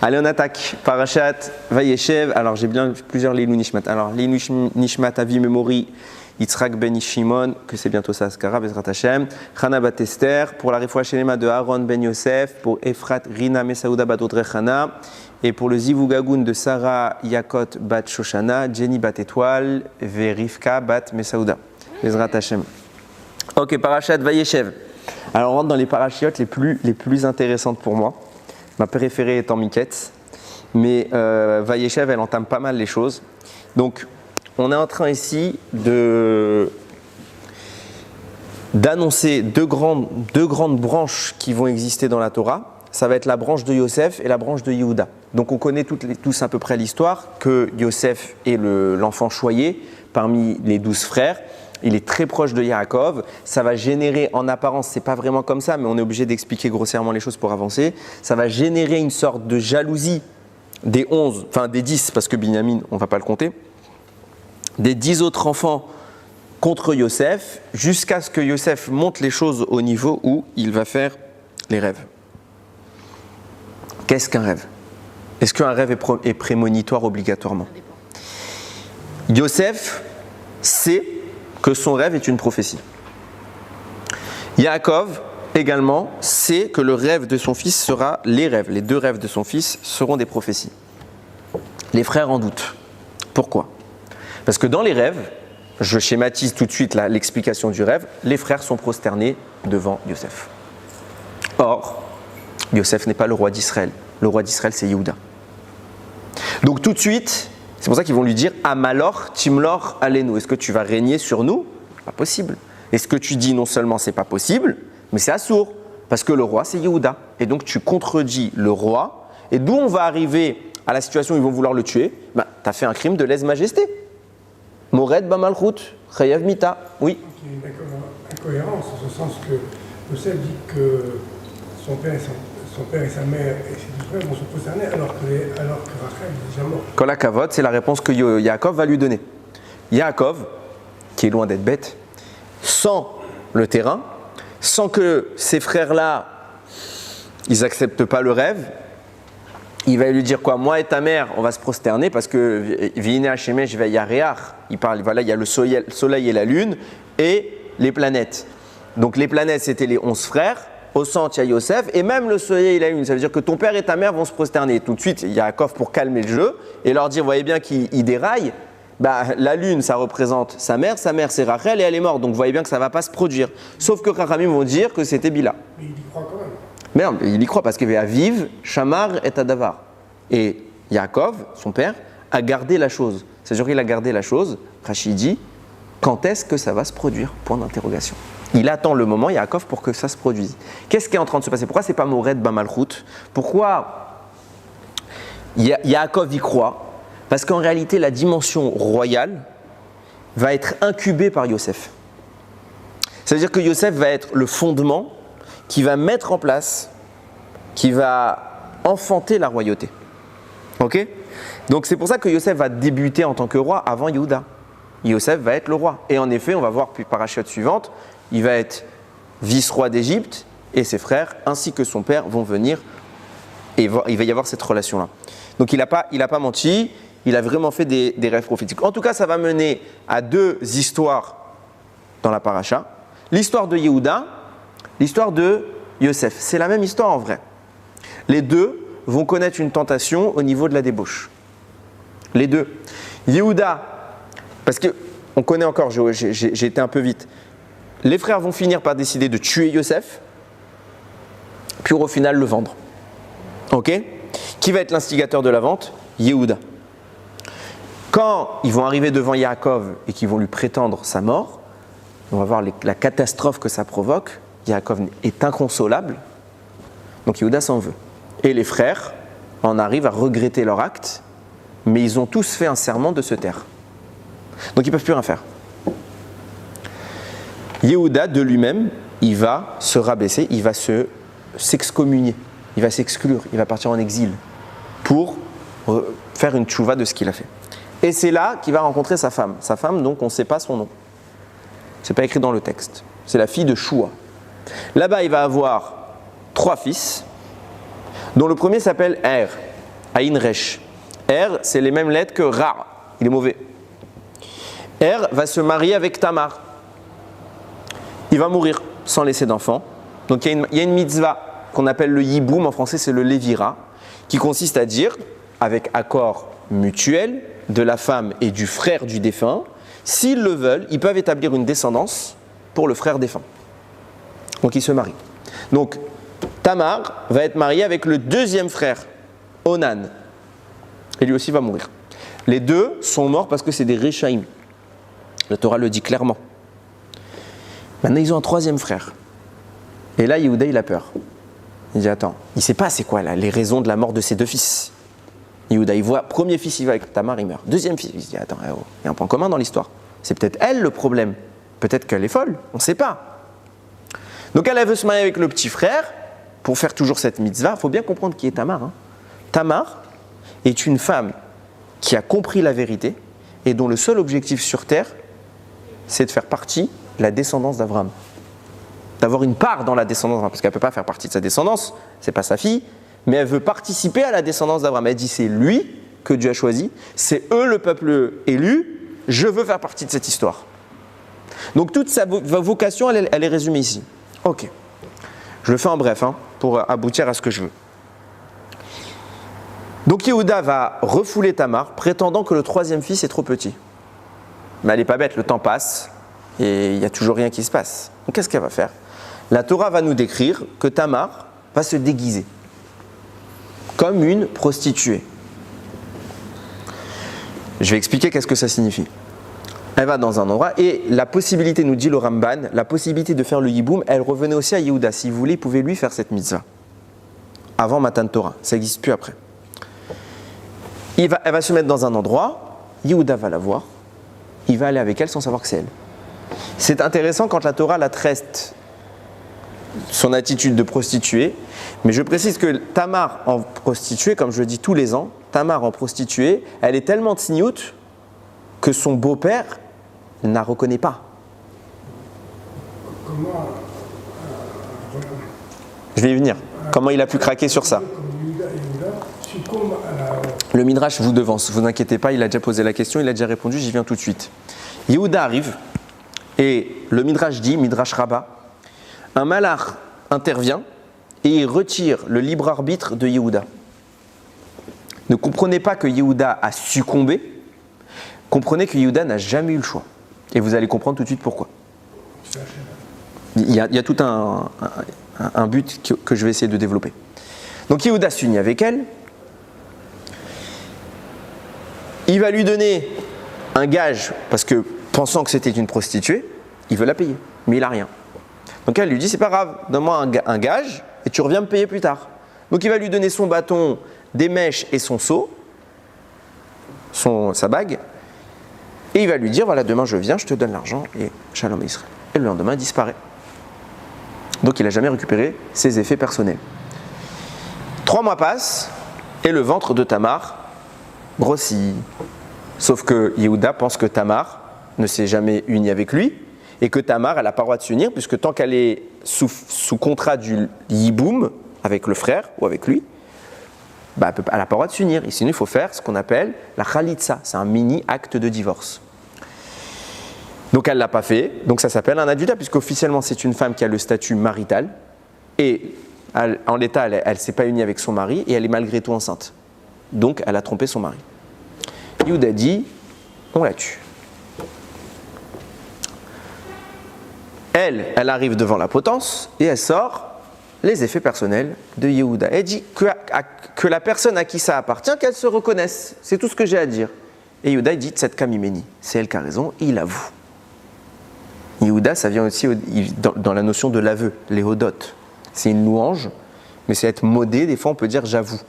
Allez, on attaque. Parashat Vayeshev. Alors, j'ai bien plusieurs Leilu Nishmat. Alors, Leilu Nishmat Avi Memori, Yitzhak ben Shimon, que c'est bientôt ça, Askara, Bezrat Hashem. Chana bat Esther, pour la Refoua Shelema de Aaron ben Yosef, pour Efrat Rina Mesaouda bat Odre Chana, et pour le Zivugagoun de Sarah Yakot bat Shoshana, Jenny bat Étoile, Verifka bat Mesaouda. Bezrat Hashem. Ok, Parashat Vayeshev. Alors, on rentre dans les parachiotes les plus intéressantes pour moi. Ma préférée étant Miketz, mais Vayeshev, elle entame pas mal les choses. Donc, on est en train ici d'annoncer deux grandes branches qui vont exister dans la Torah. Ça va être la branche de Yosef et la branche de Yehuda. Donc, on connaît tous à peu près l'histoire que Yosef est l'enfant choyé parmi les 12 frères. Il est très proche de Yaakov. Ça va générer, en apparence, c'est pas vraiment comme ça, mais on est obligé d'expliquer grossièrement les choses pour avancer. Ça va générer une sorte de jalousie des 11, enfin des 10, parce que Binyamin, on va pas le compter, des 10 autres enfants contre Yosef, jusqu'à ce que Yosef monte les choses au niveau où il va faire les rêves. Qu'est-ce qu'un rêve? Est-ce qu'un rêve est prémonitoire obligatoirement? Yosef sait que son rêve est une prophétie. Yaakov également sait que le rêve de son fils sera les deux rêves de son fils seront des prophéties. Les frères en doutent. Pourquoi? Parce que dans les rêves, je schématise tout de suite l'explication du rêve, les frères sont prosternés devant Yosef. Or, Yosef n'est pas le roi d'Israël. Le roi d'Israël, c'est Yehuda. Donc tout de suite, c'est pour ça qu'ils vont lui dire « Amalor, Timlor, Alenu ». Est-ce que tu vas régner sur nous? Pas possible. Et ce que tu dis, non seulement c'est pas possible, mais c'est assourd. Parce que le roi, c'est Yehuda. Et donc tu contredis le roi. Et d'où on va arriver à la situation où ils vont vouloir le tuer? Tu as fait un crime de lèse-majesté. Mored Bamalchut, Chayav Mita. Oui. Il y a une incohérence, en ce sens que Yosef dit que son père et sa mère et ses 12 frères vont se prosterner alors que Rachel est déjà morte. Kol HaKavod, c'est la réponse que Yaakov va lui donner. Yaakov, qui est loin d'être bête, sent le terrain, sent que ces frères-là, ils n'acceptent pas le rêve. Il va lui dire quoi? Moi et ta mère, on va se prosterner parce que Vine Hashemesh Veyareach. Il parle, voilà, il y a le soleil et la lune et les planètes. Donc les planètes, c'était les 11 frères. Au centre, il y a Yosef, et même le soleil et la lune. Ça veut dire que ton père et ta mère vont se prosterner. Tout de suite, il y a Yaakov pour calmer le jeu et leur dire, vous voyez bien qu'il déraille. La lune, ça représente sa mère c'est Rachel et elle est morte. Donc vous voyez bien que ça ne va pas se produire. Sauf que Chachamim vont dire que c'était Bila. Mais il y croit quand même. Merde, il y croit parce qu'il y avait Aviv, Shamar et Adavar. Et Yaakov, son père, a gardé la chose. C'est-à-dire qu'il a gardé la chose, Rachid dit, quand est-ce que ça va se produire? Point d'interrogation. Il attend le moment, Yaakov, pour que ça se produise. Qu'est-ce qui est en train de se passer? Pourquoi ce n'est pas Mored Bamalchut? Pourquoi Yaakov y croit? Parce qu'en réalité, la dimension royale va être incubée par Yosef. C'est-à-dire que Yosef va être le fondement qui va mettre en place, qui va enfanter la royauté. Ok? Donc c'est pour ça que Yosef va débuter en tant que roi avant Yehuda. Yosef va être le roi. Et en effet, on va voir puis parachute suivante, il va être vice-roi d'Égypte et ses frères ainsi que son père vont venir et il va y avoir cette relation-là. Donc il n'a pas menti, il a vraiment fait des rêves prophétiques. En tout cas, ça va mener à deux histoires dans la paracha. L'histoire de Yehuda, l'histoire de Yosef. C'est la même histoire en vrai. Les deux vont connaître une tentation au niveau de la débauche. Les deux. Yehuda, parce qu'on connaît encore, j'ai été un peu vite. Les frères vont finir par décider de tuer Yosef, puis au final le vendre. Ok? Qui va être l'instigateur de la vente? Yehuda. Quand ils vont arriver devant Yaakov et qu'ils vont lui prétendre sa mort, on va voir la catastrophe que ça provoque. Yaakov est inconsolable, donc Yehuda s'en veut. Et les frères en arrivent à regretter leur acte, mais ils ont tous fait un serment de se taire. Donc ils ne peuvent plus rien faire. Yehuda, de lui-même, il va se rabaisser, il va s'excommunier, il va s'exclure, il va partir en exil pour faire une tchouva de ce qu'il a fait. Et c'est là qu'il va rencontrer sa femme. Sa femme, donc, on ne sait pas son nom. Ce n'est pas écrit dans le texte. C'est la fille de Shua. Là-bas, il va avoir 3 fils, dont le premier s'appelle Er. Aïn Resh. Er, c'est les mêmes lettres que Ra. Il est mauvais. Er va se marier avec Tamar. Il va mourir sans laisser d'enfant. Donc il y a une mitzvah qu'on appelle le yiboum, en français c'est le levira, qui consiste à dire, avec accord mutuel de la femme et du frère du défunt, s'ils le veulent, ils peuvent établir une descendance pour le frère défunt. Donc ils se marient. Donc Tamar va être mariée avec le deuxième frère, Onan. Et lui aussi va mourir. Les deux sont morts parce que c'est des Réchaïm. La Torah le dit clairement. Maintenant ils ont un troisième frère. Et là Yehuda il a peur. Il dit attends, il ne sait pas c'est quoi là, les raisons de la mort de ses deux fils. Yehuda il voit, premier fils il va avec Tamar, il meurt. Deuxième fils, il se dit attends, il y a un point commun dans l'histoire. C'est peut-être elle le problème. Peut-être qu'elle est folle, on ne sait pas. Donc elle veut se marier avec le petit frère pour faire toujours cette mitzvah. Il faut bien comprendre qui est Tamar. Hein. Tamar est une femme qui a compris la vérité et dont le seul objectif sur terre, c'est de faire partie de la descendance d'Abraham. D'avoir une part dans la descendance d'Abraham, parce qu'elle ne peut pas faire partie de sa descendance, c'est pas sa fille, mais elle veut participer à la descendance d'Abraham. Elle dit c'est lui que Dieu a choisi, c'est eux le peuple élu, je veux faire partie de cette histoire. Donc toute sa vocation, elle est résumée ici. Ok, je le fais en bref pour aboutir à ce que je veux. Donc Yehuda va refouler Tamar, prétendant que le troisième fils est trop petit. Mais elle n'est pas bête, le temps passe et il n'y a toujours rien qui se passe. Donc qu'est-ce qu'elle va faire? La Torah va nous décrire que Tamar va se déguiser comme une prostituée. Je vais expliquer qu'est-ce que ça signifie. Elle va dans un endroit et la possibilité, nous dit le Ramban, la possibilité de faire le yiboum, elle revenait aussi à Yehuda. S'il voulait, il pouvait lui faire cette mitzvah. Avant Matan Torah, ça n'existe plus après. Elle va se mettre dans un endroit, Yehuda va la voir, il va aller avec elle sans savoir que c'est elle. C'est intéressant quand la Torah la traite son attitude de prostituée, mais je précise que Tamar en prostituée, comme je le dis tous les ans, Tamar en prostituée, elle est tellement tsignout que son beau-père ne la reconnaît pas. Comment Je vais y venir. Comment il a pu craquer sur ça? Le Midrash vous devance, vous inquiétez pas, il a déjà posé la question, il a déjà répondu, j'y viens tout de suite. Yehuda arrive et le Midrash dit, Midrash Rabbah, un malach intervient et il retire le libre arbitre de Yehuda. Ne comprenez pas que Yehuda a succombé, comprenez que Yehuda n'a jamais eu le choix. Et vous allez comprendre tout de suite pourquoi. Il y a tout un but que je vais essayer de développer. Donc Yehuda s'unit avec elle. Il va lui donner un gage, parce que pensant que c'était une prostituée, il veut la payer, mais il n'a rien. Donc elle lui dit, c'est pas grave, donne-moi un gage et tu reviens me payer plus tard. Donc il va lui donner son bâton, des mèches et son seau, sa bague, et il va lui dire, voilà, demain je viens, je te donne l'argent, et Shalom Israël. Et le lendemain, il disparaît. Donc il n'a jamais récupéré ses effets personnels. 3 mois passent, et le ventre de Tamar grossit. Sauf que Yehuda pense que Tamar ne s'est jamais unie avec lui, et que Tamar, elle n'a pas le droit de s'unir, puisque tant qu'elle est sous contrat du yiboum, avec le frère ou avec lui, elle n'a pas le droit de s'unir. Et sinon, il faut faire ce qu'on appelle la khalitsa, c'est un mini acte de divorce. Donc elle ne l'a pas fait, donc ça s'appelle un adultère, puisqu'officiellement c'est une femme qui a le statut marital, et en l'état, elle ne s'est pas unie avec son mari, et elle est malgré tout enceinte. Donc elle a trompé son mari. Yehuda dit, on la tue. Elle arrive devant la potence et elle sort les effets personnels de Yehuda. Elle dit que la personne à qui ça appartient, qu'elle se reconnaisse. C'est tout ce que j'ai à dire. Et Yehuda dit, Tzedka Mimeni. C'est elle qui a raison, et il avoue. Yehuda, ça vient aussi dans la notion de l'aveu, les hodot. C'est une louange, mais c'est être modé. Des fois, on peut dire j'avoue.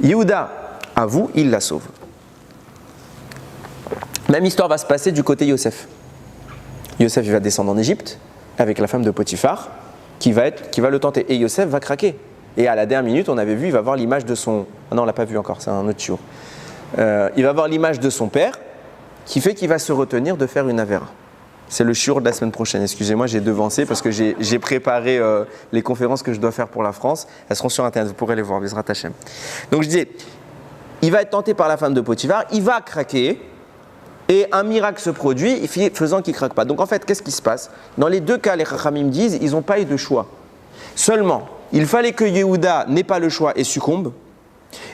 Yehuda avoue, il la sauve. Même histoire va se passer du côté Yosef. Yosef, il va descendre en Égypte avec la femme de Potiphar qui va le tenter. Et Yosef va craquer. Et à la dernière minute, on avait vu, il va voir l'image de son... Ah non, on ne l'a pas vu encore, c'est un autre jour. Il va voir l'image de son père qui fait qu'il va se retenir de faire une avéra. C'est le shiur de la semaine prochaine. Excusez-moi, j'ai devancé parce que j'ai préparé les conférences que je dois faire pour la France. Elles seront sur Internet, vous pourrez les voir, Bezrat Hashem. Donc je disais, il va être tenté par la femme de Potiphar, il va craquer et un miracle se produit faisant qu'il ne craque pas. Donc en fait, qu'est-ce qui se passe? Dans les deux cas, les Chachamim disent, ils n'ont pas eu de choix. Seulement, il fallait que Yehuda n'ait pas le choix et succombe.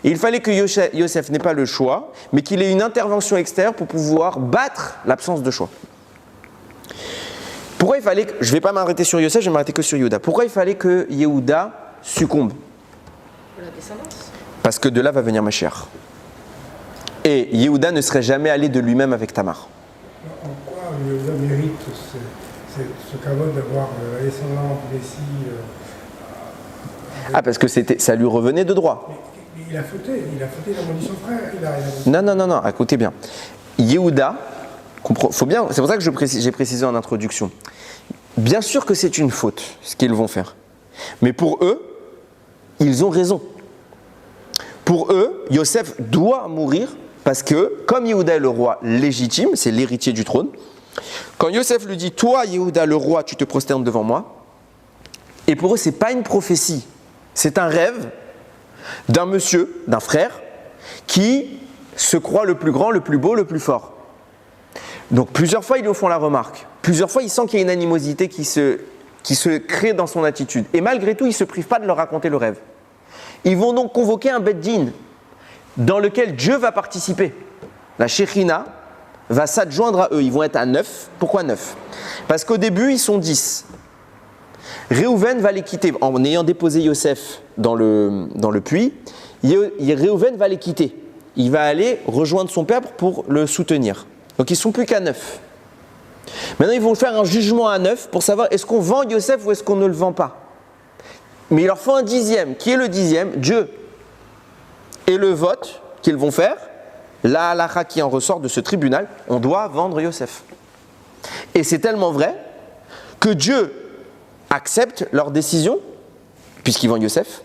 Et il fallait que Yosef n'ait pas le choix, mais qu'il ait une intervention extérieure pour pouvoir battre l'absence de choix. Pourquoi il fallait que, je ne vais pas m'arrêter sur Yosef, je vais m'arrêter que sur Yehuda. Pourquoi il fallait que Yehuda succombe? Pour la descendance. Parce que de là va venir Mashiach. Et Yehuda ne serait jamais allé de lui-même avec Tamar. En quoi Yehuda mérite ce kavod d'avoir la descendance Messie Parce que ça lui revenait de droit. Mais il a fauté, il a maudit son frère. Non, écoutez bien. Yehuda, c'est pour ça que j'ai précisé en introduction. Bien sûr que c'est une faute, ce qu'ils vont faire. Mais pour eux, ils ont raison. Pour eux, Yosef doit mourir parce que, comme Yehuda est le roi légitime, c'est l'héritier du trône, quand Yosef lui dit « Toi, Yehuda, le roi, tu te prosternes devant moi », et pour eux, ce n'est pas une prophétie, c'est un rêve d'un monsieur, d'un frère, qui se croit le plus grand, le plus beau, le plus fort. Donc plusieurs fois, ils lui font la remarque. Plusieurs fois, il sent qu'il y a une animosité qui se crée dans son attitude. Et malgré tout, il ne se prive pas de leur raconter le rêve. Ils vont donc convoquer un Beth-Din dans lequel Dieu va participer. La Shekhinah va s'adjoindre à eux. Ils vont être à 9. Pourquoi 9? Parce qu'au début, ils sont 10. Réhouven va les quitter. En ayant déposé Yosef dans le puits, Réhouven va les quitter. Il va aller rejoindre son père pour le soutenir. Donc ils ne sont plus qu'à 9. Maintenant, ils vont faire un jugement à 9 pour savoir est-ce qu'on vend Yosef ou est-ce qu'on ne le vend pas. Mais il leur faut un 10e. Qui est le 10e? Dieu. Et le vote qu'ils vont faire, la halakha qui en ressort de ce tribunal, on doit vendre Yosef. Et c'est tellement vrai que Dieu accepte leur décision, puisqu'ils vendent Yosef,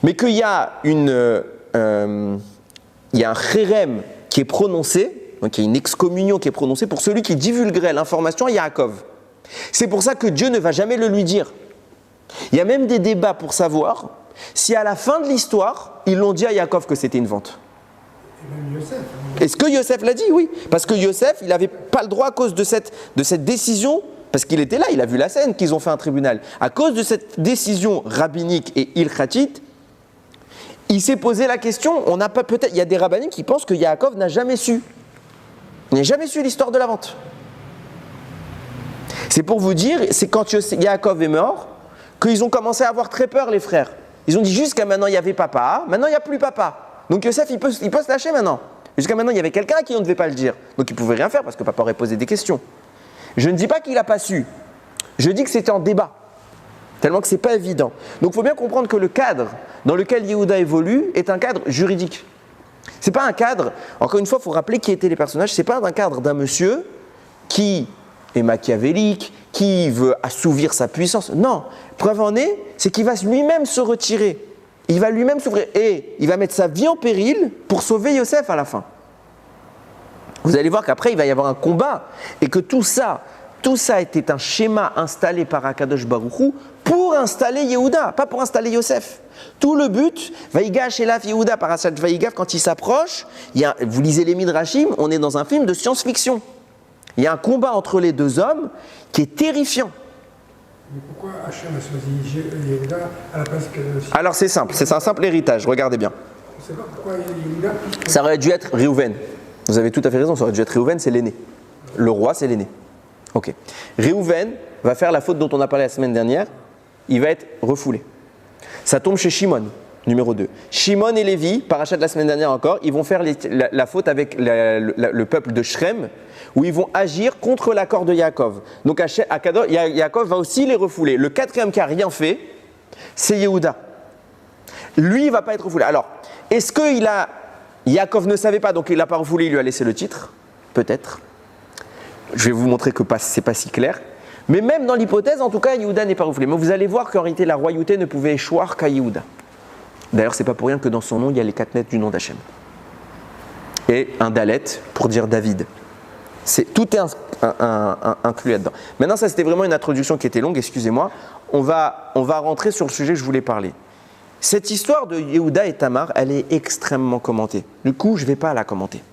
mais qu'il y a un chérem qui est prononcé, donc il y a une excommunion qui est prononcée pour celui qui divulguerait l'information à Yaakov. C'est pour ça que Dieu ne va jamais le lui dire. Il y a même des débats pour savoir si à la fin de l'histoire, ils l'ont dit à Yaakov que c'était une vente. Et même Yosef. Est-ce que Yosef l'a dit? Oui. Parce que Yosef, il n'avait pas le droit à cause de cette décision, parce qu'il était là, il a vu la scène qu'ils ont fait un tribunal. À cause de cette décision rabbinique et ilkhatite, il s'est posé la question, il y a des rabbiniques qui pensent que Yaakov n'a jamais su. Il n'a jamais su l'histoire de la vente. C'est pour vous dire, c'est quand Yaakov est mort, qu'ils ont commencé à avoir très peur, les frères. Ils ont dit jusqu'à maintenant, il y avait papa, maintenant il n'y a plus papa. Donc Yosef, il peut se lâcher maintenant. Jusqu'à maintenant, il y avait quelqu'un à qui on ne devait pas le dire. Donc il ne pouvait rien faire parce que papa aurait posé des questions. Je ne dis pas qu'il n'a pas su. Je dis que c'était en débat. Tellement que ce n'est pas évident. Donc il faut bien comprendre que le cadre dans lequel Yehuda évolue est un cadre juridique. Ce n'est pas un cadre, encore une fois, il faut rappeler qui étaient les personnages, ce n'est pas un cadre d'un monsieur qui est machiavélique, qui veut assouvir sa puissance. Non, preuve en est, c'est qu'il va lui-même se retirer. Il va lui-même s'ouvrir et il va mettre sa vie en péril pour sauver Yosef à la fin. Vous allez voir qu'après, il va y avoir un combat et que tout ça était un schéma installé par Akadosh Baruch Hu pour installer Yehuda, pas pour installer Yosef. Tout le but, Vaïgash et Laf Yehuda, Parashat Vaïgav, quand il s'approche, vous lisez les Midrashim, on est dans un film de science-fiction. Il y a un combat entre les deux hommes qui est terrifiant. Mais pourquoi Hachem a choisi Yehuda à la place que... Alors c'est simple, c'est un simple héritage, regardez bien. On ne sait pas pourquoi Yehuda... Ça aurait dû être Réhouven. Vous avez tout à fait raison, ça aurait dû être Réhouven, c'est l'aîné. Le roi, c'est l'aîné. Ok. Réhouven va faire la faute dont on a parlé la semaine dernière, il va être refoulé. Ça tombe chez Shimon, numéro 2. Shimon et Lévi, parachat de la semaine dernière encore, ils vont faire la faute avec le peuple de Shrem, où ils vont agir contre l'accord de Yaakov. Donc Yaakov va aussi les refouler. Le quatrième qui n'a rien fait, c'est Yehuda. Lui, il ne va pas être refoulé. Alors, est-ce que Yaakov ne savait pas, donc il ne l'a pas refoulé, il lui a laissé le titre? Peut-être. Je vais vous montrer que ce n'est pas si clair. Mais même dans l'hypothèse, en tout cas, Yehuda n'est pas refoulé. Mais vous allez voir qu'en réalité, la royauté ne pouvait échoir qu'à Yehuda. D'ailleurs, ce n'est pas pour rien que dans son nom, il y a les 4 lettres du nom d'Hachem. Et un dalet pour dire David. Tout est inclus là-dedans. Maintenant, ça c'était vraiment une introduction qui était longue, excusez-moi. On va rentrer sur le sujet que je voulais parler. Cette histoire de Yehuda et Tamar, elle est extrêmement commentée. Du coup, je ne vais pas la commenter.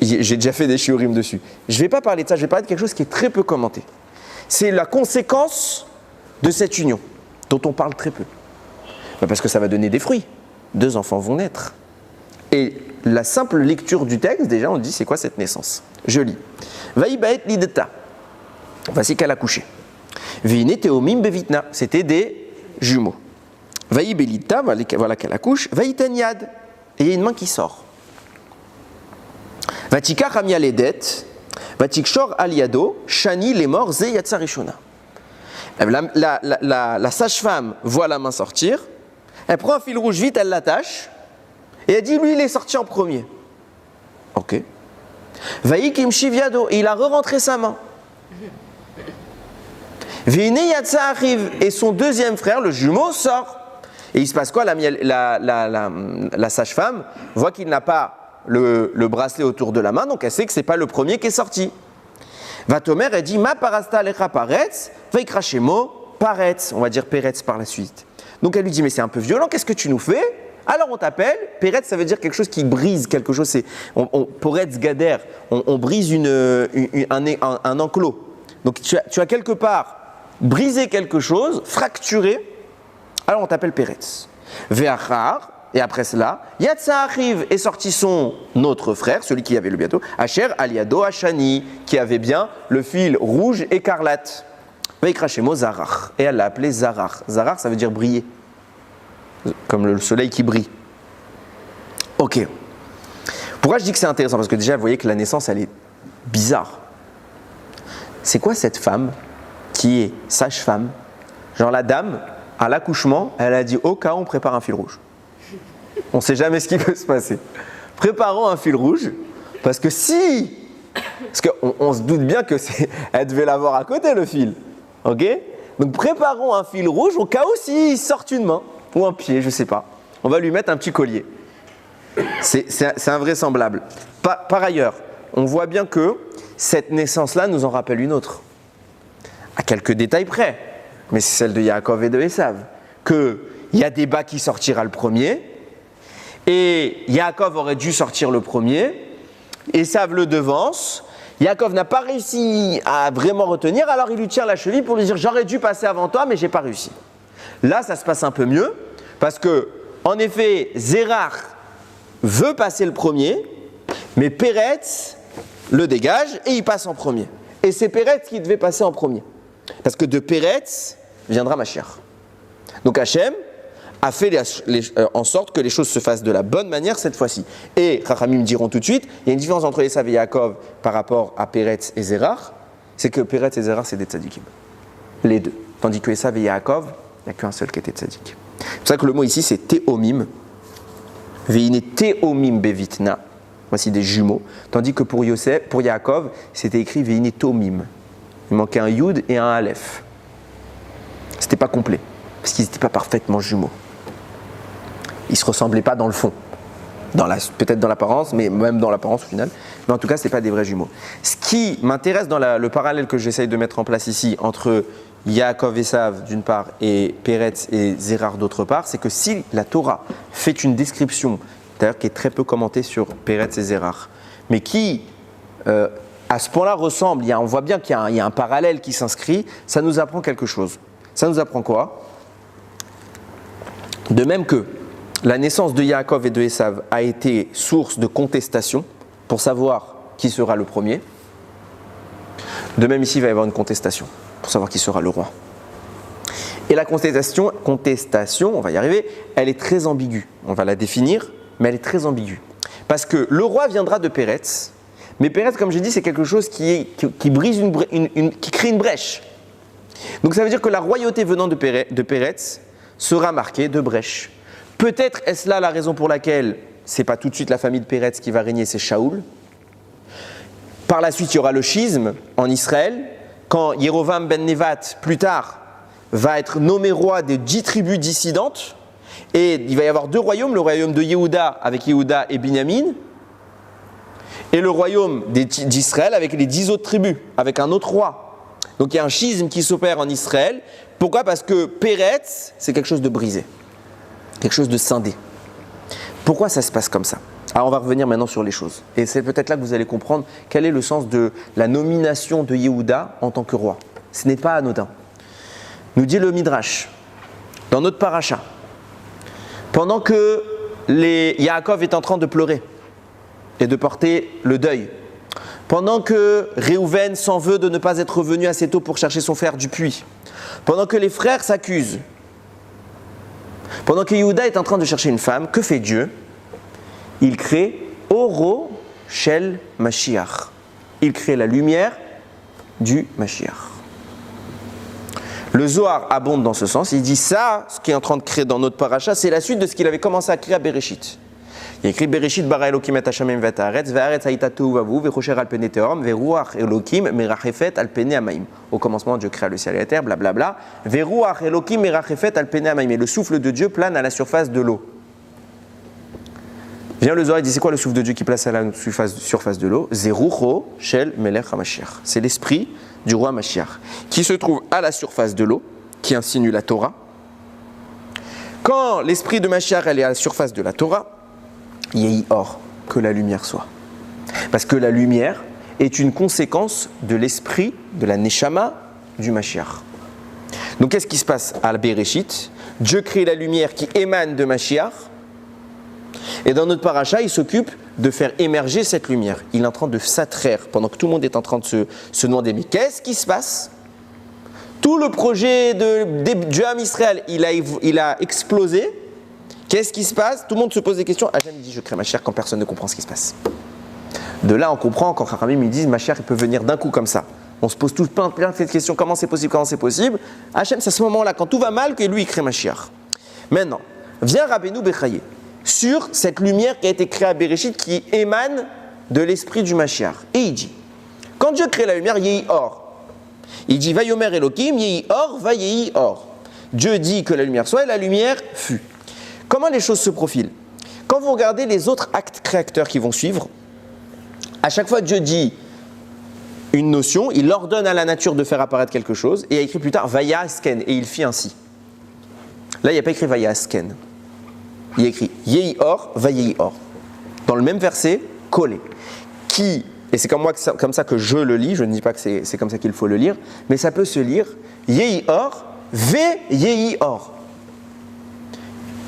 J'ai déjà fait des shiurim dessus. Je ne vais pas parler de ça, je vais parler de quelque chose qui est très peu commenté. C'est la conséquence de cette union, dont on parle très peu. Parce que ça va donner des fruits. 2 enfants vont naître. Et la simple lecture du texte, déjà, on dit c'est quoi cette naissance? Je lis. Vaïbaet lideta. Voici qu'elle a couché. Vine teomim bevitna. C'était des jumeaux. Vaïbelita, voilà qu'elle accouche. Vaïtanyad. Et il y a une main qui sort. Vatika ramia ledet. Vatikshor aliado. Shani les morts ze yatsarishona. La sage-femme voit la main sortir. Elle prend un fil rouge vite, elle l'attache. Et elle dit, lui, il est sorti en premier. Ok. Vaïkim shiviado. Et il a re-rentré sa main. Vine yatsa arrive. Et son deuxième frère, le jumeau, sort. Et il se passe quoi? La sage-femme voit qu'il n'a pas le bracelet autour de la main, donc elle sait que ce n'est pas le premier qui est sorti. Vatomer, elle dit, ma parasta alecha paretz, vaikrachemo paretz. On va dire peretz par la suite. Donc elle lui dit, mais c'est un peu violent, qu'est-ce que tu nous fais? Alors on t'appelle, peretz, ça veut dire quelque chose qui brise quelque chose, c'est poretz gader, on brise un enclos. Donc tu as quelque part brisé quelque chose, fracturé, alors on t'appelle peretz. Ve'achar, et après cela, Yatsa arrive est sorti son autre frère, celui qui avait le bientôt, Asher aliado Ashani, qui avait bien le fil rouge écarlate. Vaikrachemo Zarach, et elle l'a appelé Zarach. Zarach, ça veut dire briller, comme le soleil qui brille. Ok. Pourquoi je dis que c'est intéressant? Parce que déjà, vous voyez que la naissance, elle est bizarre. C'est quoi cette femme qui est sage-femme? Genre la dame, à l'accouchement, elle a dit au cas où on prépare un fil rouge. On ne sait jamais ce qui peut se passer. Préparons un fil rouge, parce que si... Parce qu'on se doute bien que elle devait l'avoir à côté, le fil. Ok? Donc préparons un fil rouge au cas où s'il sort une main, ou un pied, je ne sais pas. On va lui mettre un petit collier. C'est invraisemblable. Par ailleurs, on voit bien que cette naissance-là nous en rappelle une autre. À quelques détails près, mais c'est celle de Yaakov et de Esav. Qu'il y a Débat qui sortira le premier, et Yaakov aurait dû sortir le premier, Esav le devance, Yaakov n'a pas réussi à vraiment retenir, alors il lui tire la cheville pour lui dire « j'aurais dû passer avant toi, mais j'ai pas réussi ». Là, ça se passe un peu mieux, parce que, en effet, Zérach veut passer le premier, mais Péretz le dégage et il passe en premier. Et c'est Péretz qui devait passer en premier. Parce que de Péretz viendra Mashiach. Donc Hachem a fait en sorte que les choses se fassent de la bonne manière cette fois-ci. Et Chachamim diront tout de suite, il y a une différence entre Esav et Yaakov par rapport à Péretz et Zérach, c'est que Péretz et Zérach c'est des tzadikim. Les deux. Tandis que Esav et Yaakov, il n'y a qu'un seul qui était tzadik. C'est pour ça que le mot ici c'est Théomim. Veine Théomim bevitna. Voici des jumeaux. Tandis que pour Yaakov, c'était écrit Veine Tomim. Il manquait un Yud et un Aleph. C'était pas complet. Parce qu'ils n'étaient pas parfaitement jumeaux. Ils ne se ressemblaient pas dans le fond. Peut-être dans l'apparence, mais même dans l'apparence au final. Mais en tout cas, ce n'est pas des vrais jumeaux. Ce qui m'intéresse dans le parallèle que j'essaye de mettre en place ici entre Yaakov et Esav d'une part et Péretz et Zérach d'autre part, c'est que si la Torah fait une description, d'ailleurs qui est très peu commentée sur Péretz et Zérach, mais qui à ce point-là ressemble, on voit bien qu'il y a un parallèle qui s'inscrit, ça nous apprend quelque chose. Ça nous apprend quoi? De même que la naissance de Yaakov et de Esav a été source de contestation pour savoir qui sera le premier, de même ici il va y avoir une contestation pour savoir qui sera le roi. Et la contestation, on va y arriver, elle est très ambiguë. On va la définir, mais elle est très ambiguë. Parce que le roi viendra de Péretz, mais Péretz, comme j'ai dit, c'est quelque chose qui brise qui crée une brèche. Donc ça veut dire que la royauté venant de Péretz sera marquée de brèche. Peut-être est-ce là la raison pour laquelle c'est pas tout de suite la famille de Péretz qui va régner, c'est Shaoul. Par la suite, il y aura le schisme en Israël, quand Yerovam ben Nevat, plus tard, va être nommé roi des 10 tribus dissidentes, et il va y avoir 2 royaumes, le royaume de Yehuda avec Yehuda et Binyamin, et le royaume d'Israël avec les 10 autres tribus, avec un autre roi. Donc il y a un schisme qui s'opère en Israël. Pourquoi ? Parce que Péretz, c'est quelque chose de brisé, quelque chose de scindé. Pourquoi ça se passe comme ça ? Alors on va revenir maintenant sur les choses. Et c'est peut-être là que vous allez comprendre quel est le sens de la nomination de Yehuda en tant que roi. Ce n'est pas anodin. Nous dit le Midrash, dans notre paracha, pendant que Yaakov est en train de pleurer et de porter le deuil, pendant que Réhouven s'en veut de ne pas être revenu assez tôt pour chercher son frère du puits, pendant que les frères s'accusent, pendant que Yehuda est en train de chercher une femme, que fait Dieu ? Il crée Oro Shel Mashiach. Il crée la lumière du Mashiach. Le Zohar abonde dans ce sens. Il dit ça, ce qu'il est en train de créer dans notre paracha, c'est la suite de ce qu'il avait commencé à créer à Bereshit. Il écrit Bereshit bara Elokim et Hashamim vet haaretz ve'haaretz hayta tohu vavu ve'chosher al penei tehom ve'ruach Elokim merachefet al penei hamaim. Au commencement, Dieu créa le ciel et la terre, blablabla. Ve'ruach Elokim merachefet al penei hamaim. Et le souffle de Dieu plane à la surface de l'eau. Vient le Zohar et dit c'est quoi le souffle de Dieu qui place à la surface de l'eau ? Zerucho shel melech hamashiach. C'est l'esprit du roi Mashiach qui se trouve à la surface de l'eau, qui insinue la Torah. Quand l'esprit de Mashiach est à la surface de la Torah, Yehi or, que la lumière soit. Parce que la lumière est une conséquence de l'esprit, de la Neshama du Mashiach. Donc qu'est-ce qui se passe à Bereshit ? Dieu crée la lumière qui émane de Mashiach. Et dans notre paracha, il s'occupe de faire émerger cette lumière. Il est en train de s'attraire, pendant que tout le monde est en train de se demander, mais qu'est-ce qui se passe ? Tout le projet du Ham Israël, il a explosé. Qu'est-ce qui se passe ? Tout le monde se pose des questions. Hachem dit, je crée Mashiach quand personne ne comprend ce qui se passe. De là, on comprend quand Chachamim me disent, Mashiach, il peut venir d'un coup comme ça. On se pose tout plein de questions, comment c'est possible ? Hachem, c'est à ce moment-là, quand tout va mal, que lui, il crée Mashiach. Maintenant, vient Rabbeinu Bechaye sur cette lumière qui a été créée à Bereshit, qui émane de l'esprit du Mashiach. Et il dit, quand Dieu crée la lumière, Yehi or. Il dit, Vayomer Elokim, Yehi or, va Yehi or. Dieu dit que la lumière soit et la lumière fut. Comment les choses se profilent ? Quand vous regardez les autres actes créateurs qui vont suivre, à chaque fois que Dieu dit une notion, il ordonne à la nature de faire apparaître quelque chose, et il a écrit plus tard, Vaya asken, et il fit ainsi. Là, il n'y a pas écrit Vaya asken. Il y a écrit Yehi or, va Yehi or. Dans le même verset, collé. Qui, et c'est comme ça que je le lis, je ne dis pas que c'est comme ça qu'il faut le lire, mais ça peut se lire Yehi or, ve Yehi or.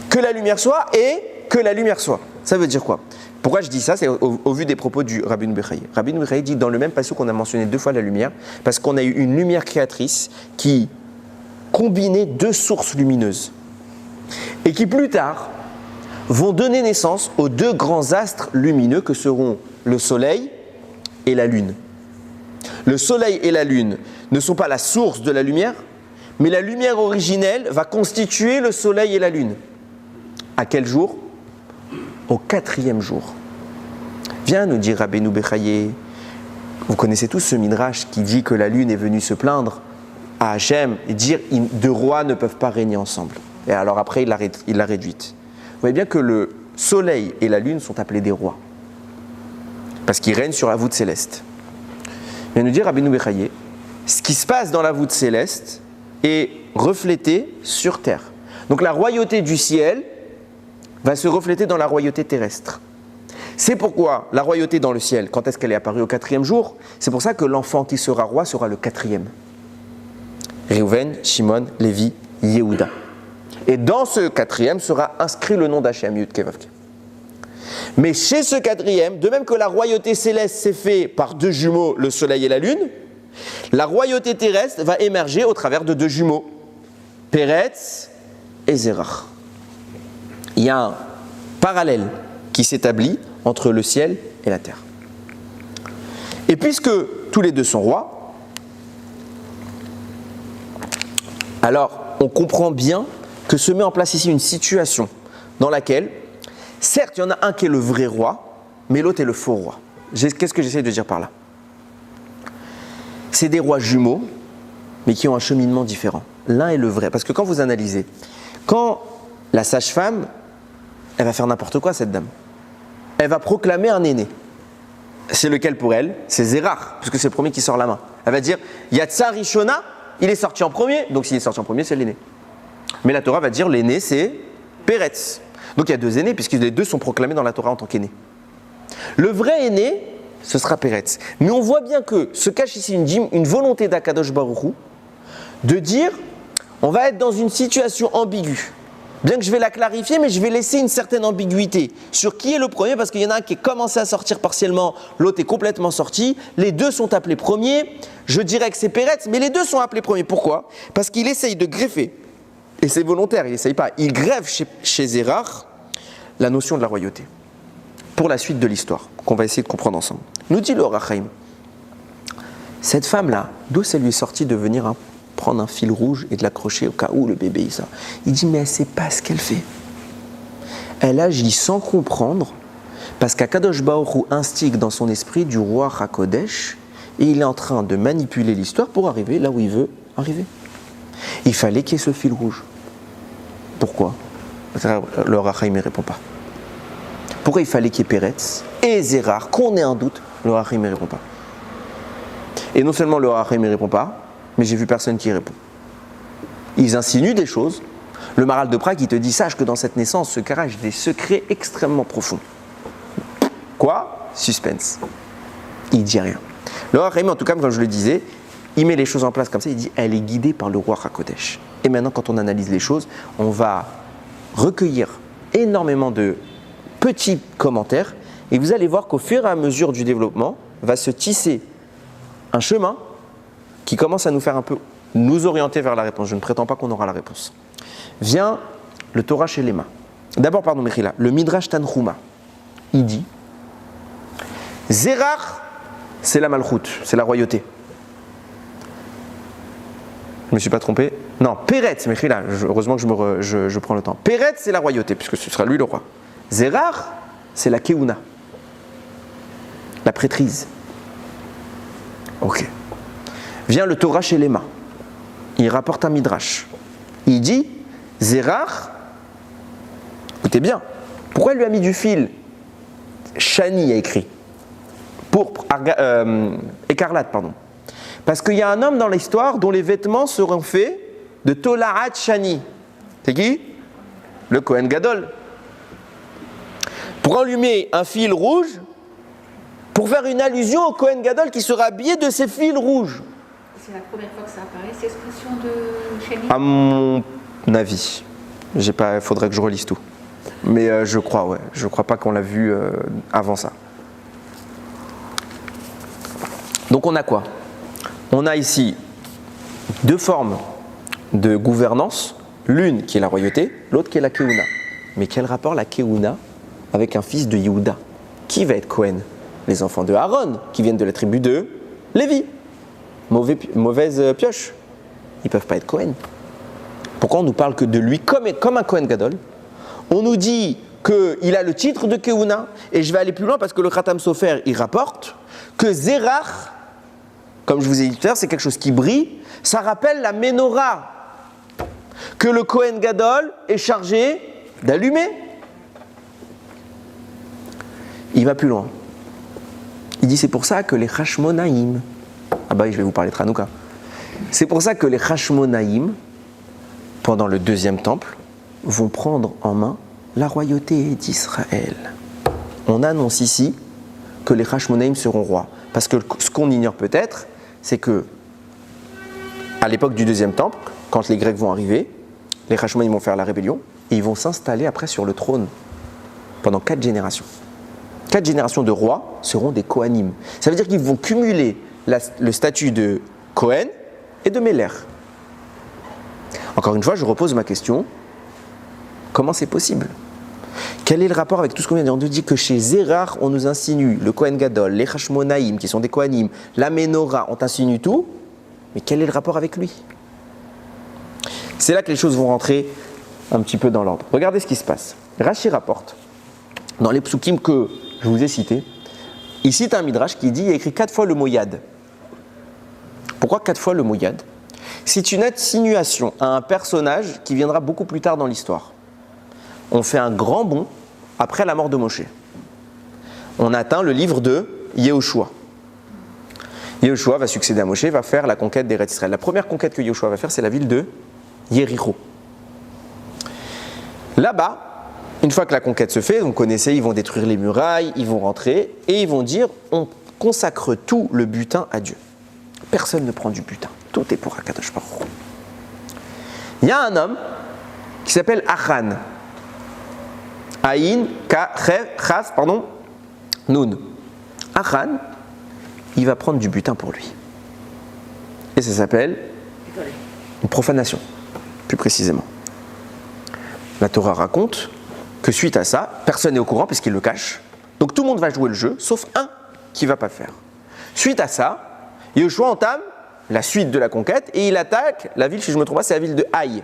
Que la lumière soit et que la lumière soit. Ça veut dire quoi ? Pourquoi je dis ça ? C'est au vu des propos du Rabbeinu Bechaye. Rabbeinu Bechaye dit dans le même passage qu'on a mentionné 2 fois la lumière, parce qu'on a eu une lumière créatrice qui combinait 2 sources lumineuses. Et qui plus tard vont donner naissance aux 2 grands astres lumineux que seront le soleil et la lune. Le soleil et la lune ne sont pas la source de la lumière, mais la lumière originelle va constituer le soleil et la lune. À quel jour ? Au 4e jour. Viens nous dire Rabbeinu Bechaye. Vous connaissez tous ce midrash qui dit que la lune est venue se plaindre à Hachem et dire 2 rois ne peuvent pas régner ensemble. Et alors après il l'a réduite. Vous voyez bien que le soleil et la lune sont appelés des rois. Parce qu'ils règnent sur la voûte céleste. Viens nous dire Rabbeinu Bechaye, ce qui se passe dans la voûte céleste est reflété sur terre. Donc la royauté du ciel va se refléter dans la royauté terrestre. C'est pourquoi la royauté dans le ciel, quand est-ce qu'elle est apparue au 4e jour ? C'est pour ça que l'enfant qui sera roi sera le 4e. Réhouven, Shimon, Lévi, Yehuda. Et dans ce 4e sera inscrit le nom d'Hachem, Yud Kei Vav Kei. Mais chez ce 4e, de même que la royauté céleste s'est faite par 2 jumeaux, le soleil et la lune, la royauté terrestre va émerger au travers de 2 jumeaux, Péretz et Zérach. Il y a un parallèle qui s'établit entre le ciel et la terre. Et puisque tous les 2 sont rois, alors on comprend bien que se met en place ici une situation dans laquelle, certes, il y en a un qui est le vrai roi, mais l'autre est le faux roi. Qu'est-ce que j'essaie de dire par là ? C'est des rois jumeaux, mais qui ont un cheminement différent. L'un est le vrai. Parce que quand vous analysez, quand la sage-femme, elle va faire n'importe quoi, cette dame. Elle va proclamer un aîné. c'est lequel pour elle? C'est Zérar, puisque c'est le premier qui sort la main. Elle va dire Yatsa Rishona, il est sorti en premier, donc s'il est sorti en premier, c'est l'aîné. Mais la Torah va dire l'aîné, c'est Péretz. Donc il y a deux aînés, puisque les deux sont proclamés dans la Torah en tant qu'aînés. Le vrai aîné, ce sera Péretz. Mais on voit bien que se cache ici une volonté d'Akadosh Baruch Hu de dire on va être dans une situation ambiguë. Bien que je vais la clarifier, mais je vais laisser une certaine ambiguïté sur qui est le premier, parce qu'il y en a un qui est commencé à sortir partiellement, l'autre est complètement sorti. Les deux sont appelés premiers. Je dirais que c'est Péretz, mais les deux sont appelés premiers. Pourquoi? Parce qu'il essaye de greffer, et c'est volontaire, il n'essaye pas, il greffe chez Zérar la notion de la royauté. Pour la suite de l'histoire, qu'on va essayer de comprendre ensemble. Nous dit le Ohr HaChaim, cette femme-là, d'où ça lui est sorti de venir prendre un fil rouge et de l'accrocher au cas où le bébé il sort. Il dit mais elle ne sait pas ce qu'elle fait. Elle agit sans comprendre parce qu'Akadosh Baruch Hu instigue dans son esprit du roi HaKodesh et il est en train de manipuler l'histoire pour arriver là où il veut arriver. Il fallait qu'il y ait ce fil rouge. Pourquoi? Le Ohr HaChaim ne répond pas. Pourquoi il fallait qu'il y ait Péretz et Zérar, qu'on ait un doute? Le Ohr HaChaim ne répond pas. Et non seulement le Ohr HaChaim ne répond pas, mais j'ai vu personne qui répond. Ils insinuent des choses. Le Maharal de Prague, il te dit, sache que dans cette naissance se cachent des secrets extrêmement profonds. Quoi? Suspense. Il dit rien. Le Ohr HaChaim, en tout cas, comme je le disais, il met les choses en place comme ça, il dit, elle est guidée par le roi HaKodesh. Et maintenant, quand on analyse les choses, on va recueillir énormément de petits commentaires, et vous allez voir qu'au fur et à mesure du développement, va se tisser un chemin qui commence à nous faire un peu, nous orienter vers la réponse. Je ne prétends pas qu'on aura la réponse. Vient le Torah chez Lema. D'abord, pardon, Mechila, le Midrash Tanchuma. Il dit Zérar, c'est la Malchut, c'est la royauté. Je ne me suis pas trompé. Non, Péretz, Mechila, heureusement que je prends le temps. Péretz, c'est la royauté, puisque ce sera lui le roi. Zérar, c'est la Keuna, la prêtrise. Ok. Vient le Torah chez Lema. Il rapporte un Midrash. Il dit Zérar, écoutez bien, pourquoi il lui a mis du fil? Shani a écrit. Écarlate, pardon. Parce qu'il y a un homme dans l'histoire dont les vêtements seront faits de Tolaat Shani. C'est qui? Le Kohen Gadol. Pourquoi on lui met un fil rouge? Pour faire une allusion au Kohen Gadol qui sera habillé de ces fils rouges. C'est la première fois que ça apparaît, cette expression de Shani? À mon avis. Il faudrait que je relise tout. Mais je crois, ouais. Je crois pas qu'on l'a vu avant ça. Donc on a quoi? On a ici deux formes de gouvernance. L'une qui est la royauté, l'autre qui est la Keuna. Mais quel rapport la Keuna avec un fils de Yehuda? Qui va être Kohen? Les enfants de Aaron, qui viennent de la tribu de Lévi. Mauvaise pioche. Ils ne peuvent pas être Kohen. Pourquoi on nous parle que de lui comme un Kohen Gadol? On nous dit qu'il a le titre de Keuna, et je vais aller plus loin parce que le Khatam Sofer, il rapporte que Zérar, comme je vous ai dit tout à l'heure, c'est quelque chose qui brille, ça rappelle la Ménorah, que le Kohen Gadol est chargé d'allumer. Il va plus loin. Il dit c'est pour ça que les Hashmonaïm, ah bah oui, je vais vous parler de Hanouka. C'est pour ça que les Hashmonaïm, pendant le deuxième temple, vont prendre en main la royauté d'Israël. On annonce ici que les Hashmonaïm seront rois. Parce que ce qu'on ignore peut-être, c'est que à l'époque du deuxième temple, quand les Grecs vont arriver, les Hashmonaïm vont faire la rébellion et ils vont s'installer après sur le trône pendant 4 générations. 4 générations de rois seront des Kohanim. Ça veut dire qu'ils vont cumuler le statut de Kohen et de Meller. Encore une fois, je repose ma question. Comment c'est possible? Quel est le rapport avec tout ce qu'on vient de dire? On nous dit que chez Zérar, on nous insinue le Kohen Gadol, les Hashmonaïm, qui sont des Kohanim, la Ménorah, on insinue tout. Mais quel est le rapport avec lui? C'est là que les choses vont rentrer un petit peu dans l'ordre. Regardez ce qui se passe. Rashi rapporte, dans les psukim que je vous ai cités, il cite un midrash qui dit, il y a écrit 4 fois le mot yad. Pourquoi 4 fois le mot yad? C'est une insinuation à un personnage qui viendra beaucoup plus tard dans l'histoire. On fait un grand bond après la mort de Moshe. On atteint le livre de Yehoshua. Yehoshua va succéder à Moshe, va faire la conquête d'Eretz Israël. La première conquête que Yehoshua va faire, c'est la ville de Yéricho. Là-bas, une fois que la conquête se fait, vous connaissez, ils vont détruire les murailles, ils vont rentrer et ils vont dire on consacre tout le butin à Dieu. Personne ne prend du butin, tout est pour Akadosh Baruch Hu. Il y a un homme qui s'appelle Achan. Aïn, Chaf, Nun. Achan, il va prendre du butin pour lui. Et ça s'appelle une profanation, plus précisément. La Torah raconte que suite à ça, personne n'est au courant puisqu'il le cache. Donc tout le monde va jouer le jeu, sauf un qui ne va pas le faire. Suite à ça, Yehoshua entame la suite de la conquête et il attaque la ville, si je ne me trompe pas, c'est la ville de Haï.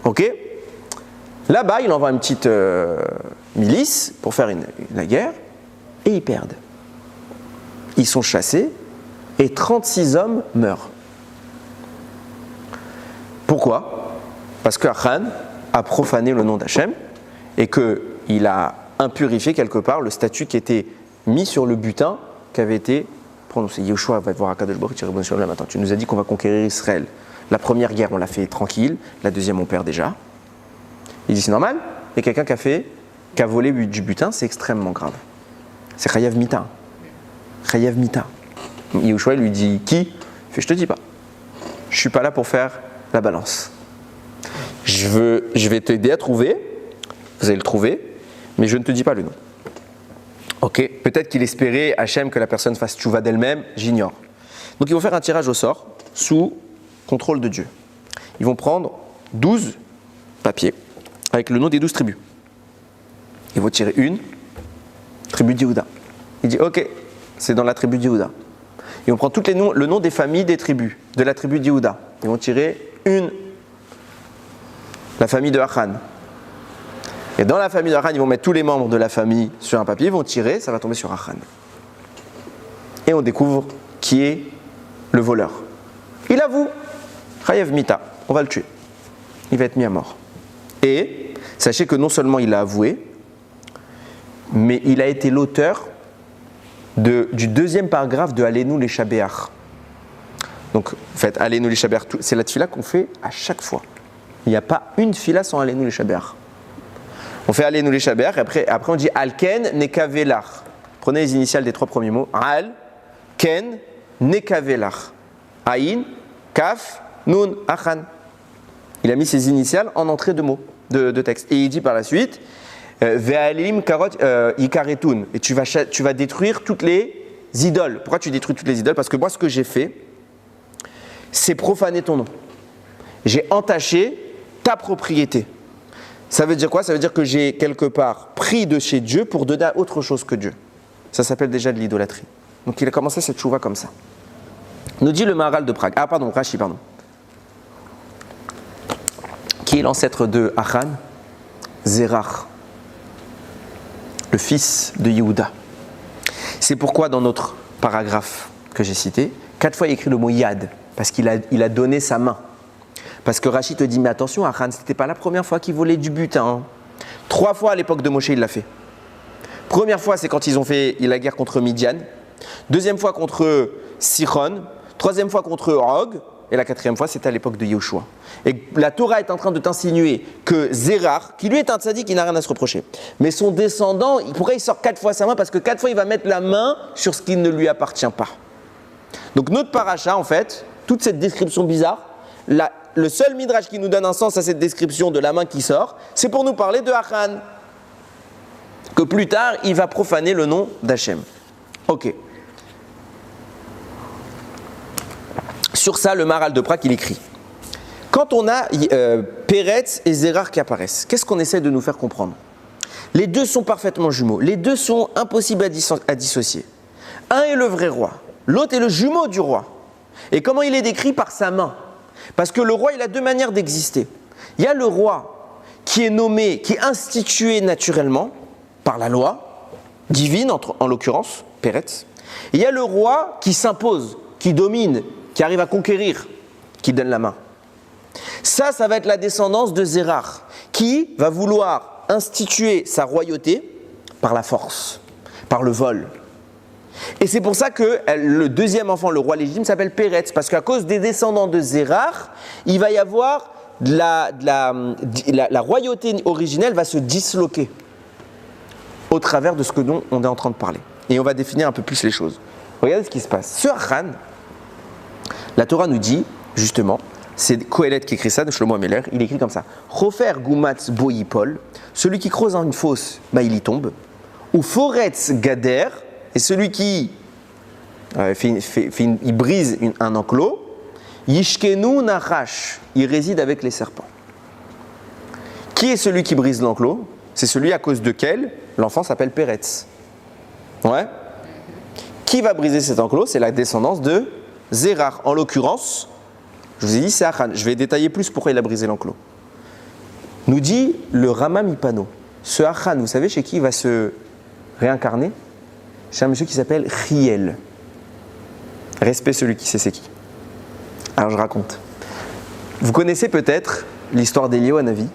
Ok ? Là-bas, il envoie une petite milice pour faire la guerre et ils perdent. Ils sont chassés et 36 hommes meurent. Pourquoi ? Parce que Achan a profané le nom d'Hachem et qu'il a impurifié quelque part le statut qui était mis sur le butin qui avait été prononcé. Yehoshua va voir Akadosh Baruch Hu, maintenant tu nous as dit qu'on va conquérir Israël. La première guerre, on l'a fait tranquille, la deuxième, on perd déjà. Il dit c'est normal, et quelqu'un qui a volé du butin, c'est extrêmement grave. C'est Chayav Mita. Chayav Mita. Yehoshua lui dit qui ? Il fait je te dis pas. Je suis pas là pour faire la balance. Je vais t'aider à trouver, vous allez le trouver, mais je ne te dis pas le nom. Ok, peut-être qu'il espérait Hachem que la personne fasse tchouva d'elle-même, j'ignore. Donc ils vont faire un tirage au sort sous contrôle de Dieu. Ils vont prendre 12 papiers avec le nom des 12 tribus. Ils vont tirer une tribu d'Yehuda. Il dit ok, c'est dans la tribu d'Yehuda. Ils vont prendre le nom des familles des tribus, de la tribu d'Yehuda. Ils vont tirer la famille de Achan. Et dans la famille de Achan, ils vont mettre tous les membres de la famille sur un papier, ils vont tirer, ça va tomber sur Achan. Et on découvre qui est le voleur. Il avoue, Chayav Mita, on va le tuer. Il va être mis à mort. Et sachez que non seulement il a avoué, mais il a été l'auteur du deuxième paragraphe de Aleinu les Shabéach. Donc, en fait, Aleinu les Shabéach, c'est la tefila qu'on fait à chaque fois. Il n'y a pas une tefila sans Aleinu les Shabéach. On fait Aleinu les Shabéach, et après on dit Alken Nekavelach. Prenez les initiales des 3 premiers mots. Al, Ken, Nekavelach. Aïn, Kaf, Nun, Achan. Il a mis ses initiales en entrée de mots, de texte. Et il dit par la suite Ve'alim karot ikaretun. Et tu vas détruire toutes les idoles. Pourquoi tu détruis toutes les idoles ? Parce que moi, ce que j'ai fait, c'est profaner ton nom. J'ai entaché ta propriété. Ça veut dire quoi ? Ça veut dire que j'ai quelque part pris de chez Dieu pour donner à autre chose que Dieu. Ça s'appelle déjà de l'idolâtrie. Donc il a commencé cette chouva comme ça. Nous dit le Maharal de Prague. Rashi. Qui est l'ancêtre de Achan ? Zerach, le fils de Yehuda. C'est pourquoi dans notre paragraphe que j'ai cité, 4 fois il écrit le mot Yad, parce qu'il a donné sa main. Parce que Rashi te dit, mais attention, Achan, ce n'était pas la première fois qu'il volait du butin. 3 fois à l'époque de Moshe, il l'a fait. Première fois, c'est quand ils ont fait la guerre contre Midian. Deuxième fois contre Sichon. Troisième fois contre Og. Et la 4e fois, c'était à l'époque de Yehoshua. Et la Torah est en train de t'insinuer que Zerach, qui lui est un tzaddik, il n'a rien à se reprocher. Mais son descendant, pourquoi il sort 4 fois sa main ? Parce que 4 fois, il va mettre la main sur ce qui ne lui appartient pas. Donc notre paracha, en fait, toute cette description bizarre, le seul midrash qui nous donne un sens à cette description de la main qui sort, c'est pour nous parler de Achan. Que plus tard, il va profaner le nom d'Hachem. Ok. Sur ça, le Maharal de Prague, il écrit. Quand on a Peretz et Zerach qui apparaissent, qu'est-ce qu'on essaie de nous faire comprendre ? Les deux sont parfaitement jumeaux. Les deux sont impossibles à dissocier. Un est le vrai roi. L'autre est le jumeau du roi. Et comment il est décrit ? Par sa main. Parce que le roi, il a 2 manières d'exister. Il y a le roi qui est nommé, qui est institué naturellement par la loi divine, en l'occurrence, Peretz. Et il y a le roi qui s'impose, qui domine, qui arrive à conquérir, qui donne la main. Ça va être la descendance de Zerach, qui va vouloir instituer sa royauté par la force, par le vol, Et c'est pour ça que le deuxième enfant, le roi légitime, s'appelle Péretz, parce qu'à cause des descendants de Zérach, il va y avoir la royauté originelle va se disloquer au travers de ce que dont on est en train de parler. Et on va définir un peu plus les choses. Regardez ce qui se passe. Ce Achan, la Torah nous dit, justement, c'est Kohelet qui écrit ça, de Shlomo Ameler, il écrit comme ça. Chofer gumatz boyipol, celui qui creuse une fosse, il y tombe. Ou foretz gader, et celui qui il brise un enclos. Yishkenu nachash, il réside avec les serpents. Qui est celui qui brise l'enclos? C'est celui à cause duquel l'enfant s'appelle Péretz. Ouais. Qui va briser cet enclos? C'est la descendance de Zérach. En l'occurrence, je vous ai dit, c'est Achan. Je vais détailler plus pourquoi il a brisé l'enclos. Nous dit le Rama Mipano. Ce Achan, vous savez chez qui il va se réincarner? Chez un monsieur qui s'appelle Riel. Respect celui qui sait c'est qui. Alors je raconte. Vous connaissez peut-être l'histoire d'Éliyahu Hanavi,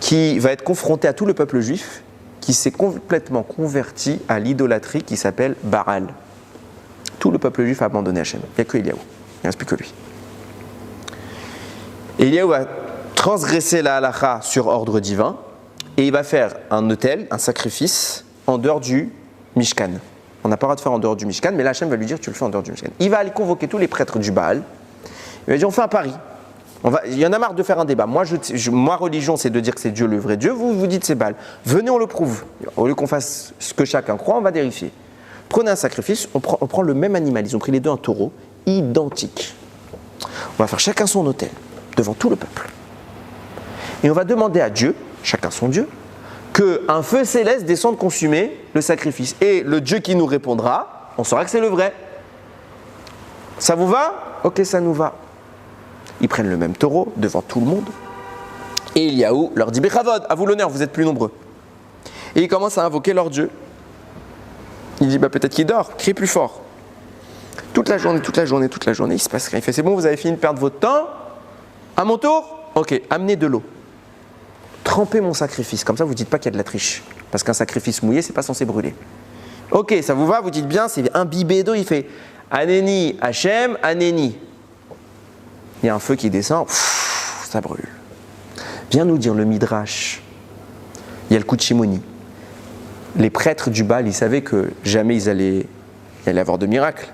qui va être confronté à tout le peuple juif, qui s'est complètement converti à l'idolâtrie qui s'appelle Baal. Tout le peuple juif a abandonné Hachem. Il n'y a que Éliyahu. Il ne reste plus que lui. Éliyahu a transgressé la halacha sur ordre divin et il va faire un autel, un sacrifice en dehors du Mishkan. On n'a pas le droit de faire en dehors du Mishkan, mais là Hachem va lui dire tu le fais en dehors du Mishkan. Il va aller convoquer tous les prêtres du Baal. Il va dire on fait un pari. Il y en a marre de faire un débat. Ma religion, c'est de dire que c'est Dieu le vrai Dieu. Vous dites c'est Baal. Venez, on le prouve. Au lieu qu'on fasse ce que chacun croit, on va vérifier. Prenez un sacrifice, on prend le même animal. Ils ont pris les deux un taureau, identique. On va faire chacun son autel, devant tout le peuple. Et on va demander à Dieu, chacun son Dieu, qu'un feu céleste descende consumer le sacrifice. Et le Dieu qui nous répondra, on saura que c'est le vrai. Ça vous va? Ok, ça nous va. Ils prennent le même taureau devant tout le monde. Et Éliyahu leur dit Bechavod, à vous l'honneur, vous êtes plus nombreux. Et ils commencent à invoquer leur Dieu. Il dit peut-être qu'il dort, crie plus fort. Toute la journée, il se passe rien. Il fait c'est bon, vous avez fini de perdre votre temps. À mon tour? Ok, amenez de l'eau. Trempez mon sacrifice, comme ça vous dites pas qu'il y a de la triche. Parce qu'un sacrifice mouillé, c'est pas censé brûler. Ok, ça vous va? Vous dites bien, c'est imbibé d'eau, il fait Aneni Hachem, Aneni. Il y a un feu qui descend, ça brûle. Viens nous dire le Midrash. Il y a le coup de Shimoni. Les prêtres du Baal, ils savaient que jamais il allait avoir de miracle.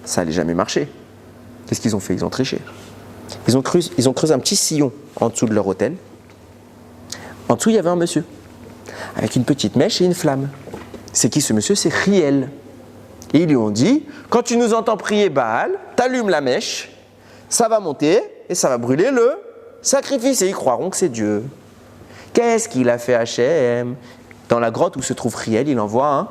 Ça allait jamais marcher. Qu'est-ce qu'ils ont fait? Ils ont triché. Ils ont creusé un petit sillon en dessous de leur autel. En dessous, il y avait un monsieur, avec une petite mèche et une flamme. C'est qui ce monsieur? C'est Riel. Et ils lui ont dit, quand tu nous entends prier Baal, t'allumes la mèche, ça va monter et ça va brûler le sacrifice. Et ils croiront que c'est Dieu. Qu'est-ce qu'il a fait Hachem? Dans la grotte où se trouve Riel, il envoie un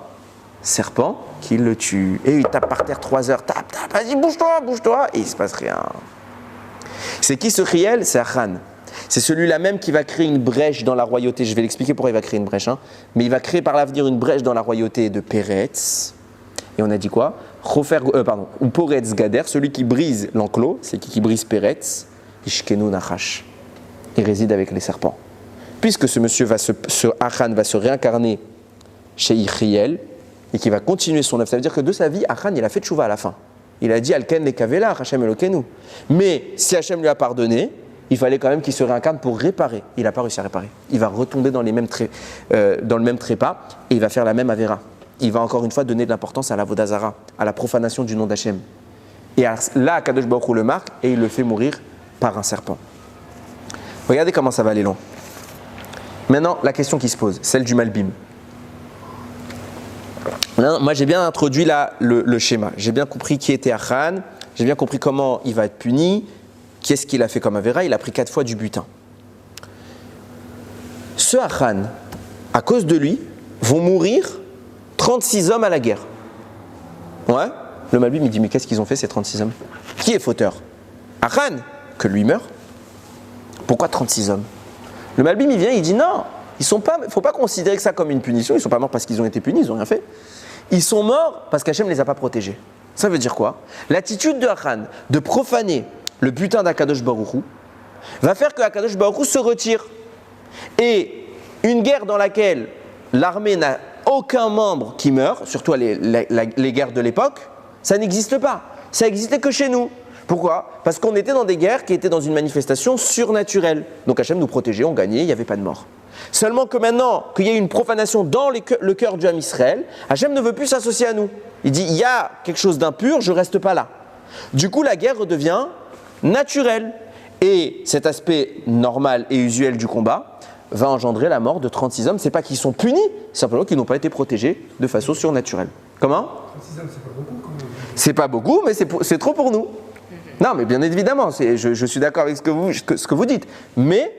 serpent qui le tue. Et il tape par terre 3 heures. Tape, vas-y, bouge-toi. Et il ne se passe rien. C'est qui ce Riel? C'est Achan. C'est celui-là même qui va créer une brèche dans la royauté. Je vais l'expliquer pourquoi il va créer une brèche. Mais il va créer par l'avenir une brèche dans la royauté de Péretz. Et on a dit quoi? Ou Poretz Gader, celui qui brise l'enclos, c'est qui brise Péretz, Ishkenu Nachash. Il réside avec les serpents. Puisque ce monsieur, ce Achan va se réincarner chez Ichriel et qui va continuer son œuvre, ça veut dire que de sa vie, Achan, il a fait tchouva à la fin. Il a dit Alken lekavela, Hachem Elokenu. Mais si Hachem lui a pardonné, il fallait quand même qu'il se réincarne pour réparer. Il n'a pas réussi à réparer. Il va retomber dans le même trépas et il va faire la même avéra. Il va encore une fois donner de l'importance à la vodazara, à la profanation du nom d'Hachem. Et là, Kadosh Baruch Hu le marque et il le fait mourir par un serpent. Regardez comment ça va aller long. Maintenant, la question qui se pose, celle du Malbim. Moi, j'ai bien introduit là le schéma. J'ai bien compris qui était Achan. J'ai bien compris comment il va être puni. Qu'est-ce qu'il a fait comme avéra? Il a pris 4 fois du butin. Ce Achan, à cause de lui, vont mourir 36 hommes à la guerre. Ouais. Le Malbim, il dit, mais qu'est-ce qu'ils ont fait ces 36 hommes? Qui est fauteur? Achan, que lui meurt. Pourquoi 36 hommes? Le Malbim, il vient, il dit, non, il ne faut pas considérer que ça comme une punition. Ils ne sont pas morts parce qu'ils ont été punis, ils n'ont rien fait. Ils sont morts parce qu'Hachem ne les a pas protégés. Ça veut dire quoi? L'attitude de Achan de profaner le butin d'Akadosh Baruch Hu va faire que Akadosh Baruch Hu se retire. Et une guerre dans laquelle l'armée n'a aucun membre qui meurt, surtout les guerres de l'époque, ça n'existe pas. Ça n'existait que chez nous. Pourquoi? Parce qu'on était dans des guerres qui étaient dans une manifestation surnaturelle. Donc Hachem nous protégeait, on gagnait, il n'y avait pas de mort. Seulement que maintenant qu'il y a une profanation dans le cœur du Ham Israël, Hachem ne veut plus s'associer à nous. Il dit, il y a quelque chose d'impur, je ne reste pas là. Du coup, la guerre redevient naturelle. Et cet aspect normal et usuel du combat va engendrer la mort de 36 hommes. Ce n'est pas qu'ils sont punis, c'est simplement qu'ils n'ont pas été protégés de façon surnaturelle. Comment? 36 hommes, c'est pas beaucoup quand même. C'est pas beaucoup, mais c'est trop pour nous. Non, mais bien évidemment, je suis d'accord avec ce que vous dites. Mais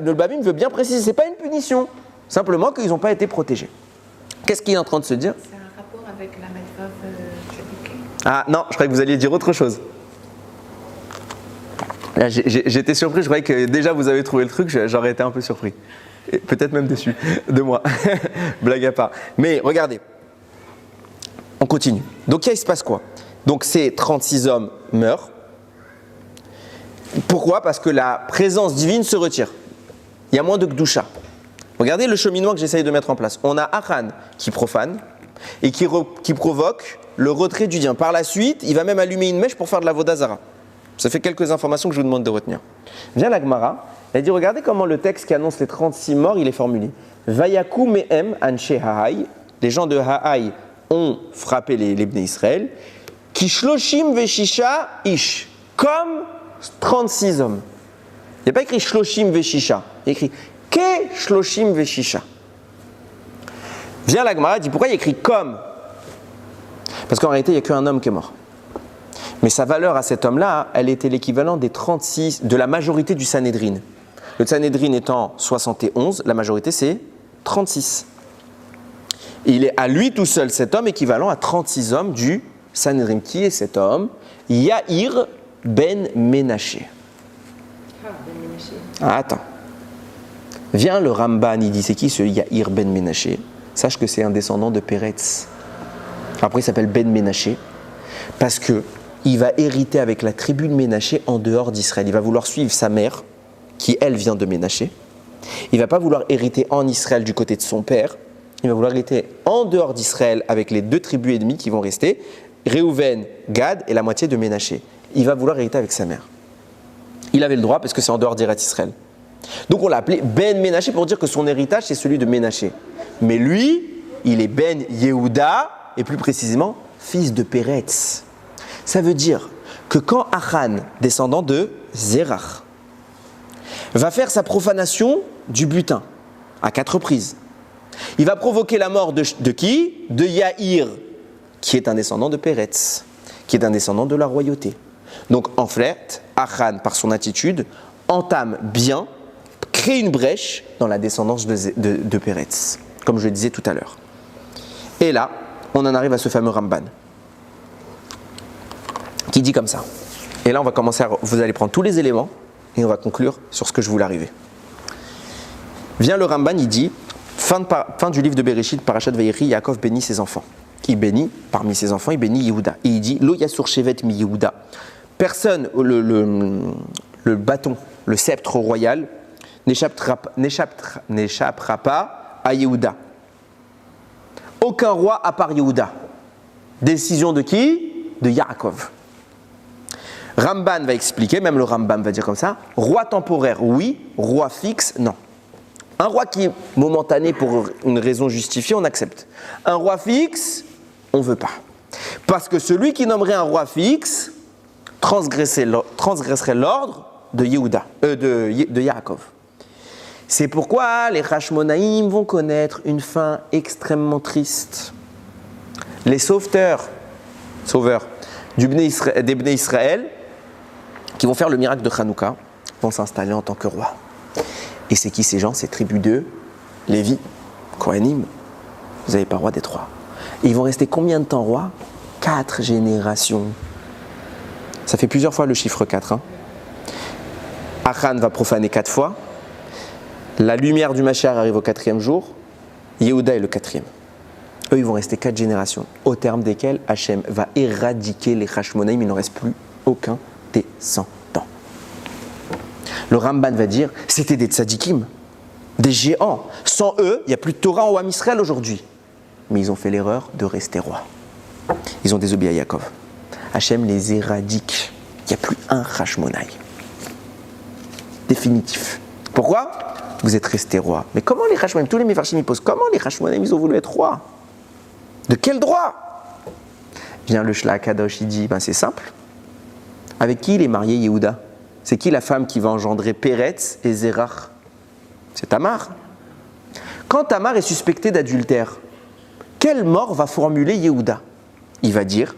le Bavim veut bien préciser, ce n'est pas une punition. Simplement qu'ils n'ont pas été protégés. Qu'est-ce qu'il est en train de se dire? C'est un rapport avec la Medvav Tchadiki. Ah non, je croyais que vous alliez dire autre chose. Là, j'étais surpris, je croyais que déjà vous avez trouvé le truc, j'aurais été un peu surpris. Et peut-être même déçu de moi. Blague à part. Mais regardez, on continue. Donc il se passe quoi? Donc ces 36 hommes meurent. Pourquoi? Parce que la présence divine se retire. Il y a moins de Gdusha. Regardez le cheminement que j'essaye de mettre en place. On a Achan qui profane et qui provoque le retrait du dien. Par la suite, il va même allumer une mèche pour faire de la Vodazara. Ça fait quelques informations que je vous demande de retenir. Vient la Gemara, elle dit regardez comment le texte qui annonce les 36 morts, il est formulé. Vayaku mehem anshe Hahai, les gens de Hahai ont frappé les Bnei Israël. Kishloshim veshisha ish, comme 36 hommes. Il n'y a pas écrit shloshim veshisha, il y a écrit ke shloshim veshisha. Vient la Gemara, dit pourquoi il y a écrit comme? Parce qu'en réalité, il n'y a qu'un homme qui est mort. Mais sa valeur à cet homme-là, elle était l'équivalent des 36, de la majorité du Sanhédrin. Le Sanhédrin étant 71, la majorité c'est 36. Et il est à lui tout seul, cet homme, équivalent à 36 hommes du Sanhédrin. Qui est cet homme? Yair ben Ménaché. Ben Ménaché. Ah, attends. Vient le Ramban, il dit c'est qui ce Yair ben Ménaché? Sache que c'est un descendant de Péretz. Après il s'appelle Ben Ménaché parce que il va hériter avec la tribu de Ménaché en dehors d'Israël. Il va vouloir suivre sa mère, qui elle vient de Ménaché. Il ne va pas vouloir hériter en Israël du côté de son père. Il va vouloir hériter en dehors d'Israël avec les deux tribus ennemies qui vont rester, Réhouven, Gad et la moitié de Ménaché. Il va vouloir hériter avec sa mère. Il avait le droit parce que c'est en dehors d'Eretz Israël. Donc on l'a appelé Ben Ménaché pour dire que son héritage c'est celui de Ménaché. Mais lui, il est Ben Yehuda et plus précisément fils de Péretz. Ça veut dire que quand Achan, descendant de Zérach, va faire sa profanation du butin à 4 reprises, il va provoquer la mort de qui? De Yair, qui est un descendant de Péretz, qui est un descendant de la royauté. Donc en fait, Achan, par son attitude, entame bien, crée une brèche dans la descendance de Péretz, comme je le disais tout à l'heure. Et là, on en arrive à ce fameux Ramban, qui dit comme ça. Et là, on va commencer vous allez prendre tous les éléments et on va conclure sur ce que je voulais arriver. Vient le Ramban, il dit, fin du livre de Bereshit, Parashat Vayechi, Yaakov bénit ses enfants. Il bénit, parmi ses enfants, il bénit Yehuda. Et il dit, Lo yasur shevet mi Yehuda. Personne, le bâton, le sceptre royal, n'échappera pas à Yehuda. Aucun roi à part Yehuda. Décision de qui? De Yaakov. Ramban va expliquer, même le Rambam va dire comme ça, roi temporaire, oui, roi fixe, non. Un roi qui est momentané pour une raison justifiée, on accepte. Un roi fixe, on ne veut pas. Parce que celui qui nommerait un roi fixe transgresserait l'ordre de Yehuda, de Yaakov. C'est pourquoi les Hashmonaïm vont connaître une fin extrêmement triste. Les sauveurs des Bnei Israël, qui vont faire le miracle de Hanouka, vont s'installer en tant que roi. Et c'est qui ces gens? Ces tribus de Lévi, Kohanim. Vous n'avez pas le droit d'être roi. Et ils vont rester combien de temps rois? 4 générations. Ça fait plusieurs fois le chiffre 4. Achan va profaner 4 fois. La lumière du Mashiach arrive au 4e jour. Yehuda est le 4e. Eux, ils vont rester 4 générations, au terme desquelles Hachem va éradiquer les Hashmonaïm. Il n'en reste plus aucun descendant. Le Ramban va dire, c'était des tzadikim, des géants. Sans eux, il n'y a plus de Torah en Ham Israël aujourd'hui. mais ils ont fait l'erreur de rester rois. Ils ont désobéi à Yaakov. Hachem les éradique. Il n'y a plus un Hashmonaï. Définitif. Pourquoi? Vous êtes restés rois. Mais comment les Hashmonaïm, tous les Mefarshim ils posent, comment les Hashmonaïm ils ont voulu être rois? De quel droit? Vient le Shlach Kadosh, il dit, c'est simple. Avec qui il est marié Yehuda? C'est qui la femme qui va engendrer Péretz et Zérach? C'est Tamar. Quand Tamar est suspectée d'adultère, quelle mort va formuler Yehuda? Il va dire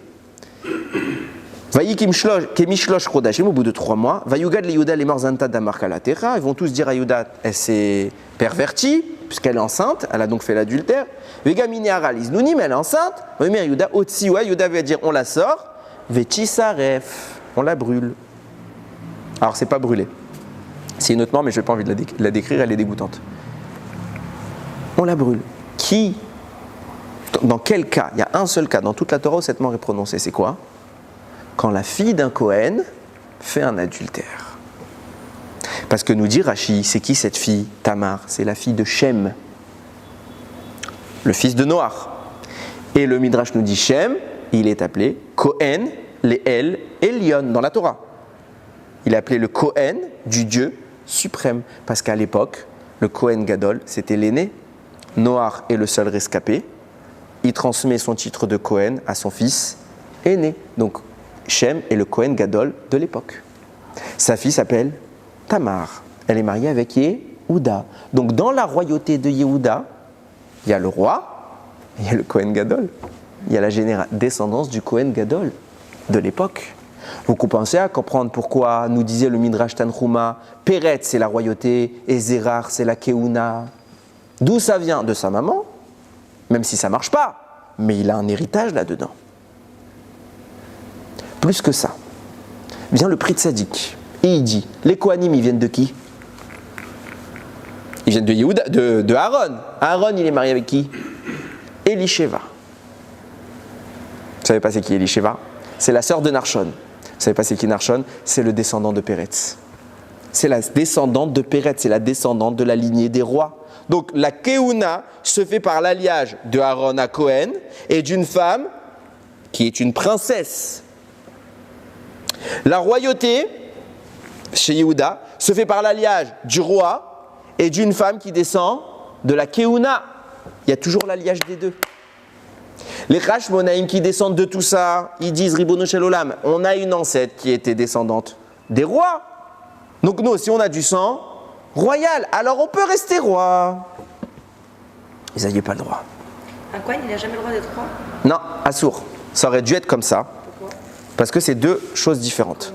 Kemishlosh Chodashim, au bout de 3 mois, Vayugad le Yehuda les Morzanta d'Amar Kalatecha, ils vont tous dire à Yehuda, elle s'est pervertie, puisqu'elle est enceinte, elle a donc fait l'adultère. Vegamine Aralis Nounim, elle est enceinte. Yehuda Otsiwa, Yehuda va dire on la sort, Vechisaref, on la brûle. Alors c'est pas brûlé. C'est une autre mort, mais je n'ai pas envie de la décrire, elle est dégoûtante. On la brûle. Qui? Dans quel cas? Il y a un seul cas dans toute la Torah où cette mort est prononcée. C'est quoi? Quand la fille d'un Kohen fait un adultère. Parce que nous dit Rashi, c'est qui cette fille? Tamar, c'est la fille de Shem, le fils de Noach. Et le Midrash nous dit Shem, il est appelé Kohen, Léel, Elion dans la Torah. Il est appelé le Kohen du Dieu suprême. Parce qu'à l'époque, le Kohen Gadol, c'était l'aîné. Noach est le seul rescapé. Il transmet son titre de Kohen à son fils aîné. Donc, Shem est le Kohen Gadol de l'époque. Sa fille s'appelle Tamar. Elle est mariée avec Yehuda. Donc, dans la royauté de Yehuda, il y a le roi, il y a le Kohen Gadol. Il y a la descendance du Kohen Gadol de l'époque. Vous commencez à comprendre pourquoi nous disait le Midrash Tanchuma, Péret c'est la royauté et Zérar c'est la Keuna. D'où ça vient? De sa maman, même si ça ne marche pas, mais il a un héritage là-dedans. Plus que ça, vient le prix de Tzadik et il dit, les Kohanim ils viennent de qui? Ils viennent de Yehuda, de Aaron. Aaron il est marié avec qui? Elisheva. Vous savez pas c'est qui Elisheva? C'est la sœur de Narshon. Vous savez pas c'est qui Narshon? C'est le descendant de Péretz. C'est la descendante de Péretz, c'est la descendante de la lignée des rois. Donc la Keuna se fait par l'alliage de Aaron à Cohen et d'une femme qui est une princesse. La royauté, chez Yehuda, se fait par l'alliage du roi et d'une femme qui descend de la Keuna. Il y a toujours l'alliage des deux. Les Hashmonaïm qui descendent de tout ça, ils disent Ribono Shel Olam, on a une ancêtre qui était descendante des rois. Donc nous aussi on a du sang royal, alors on peut rester roi. Ils n'avaient pas le droit. Un Kohen, il n'a jamais le droit d'être roi? Non, Assour. Ça aurait dû être comme ça. Pourquoi? Parce que c'est deux choses différentes.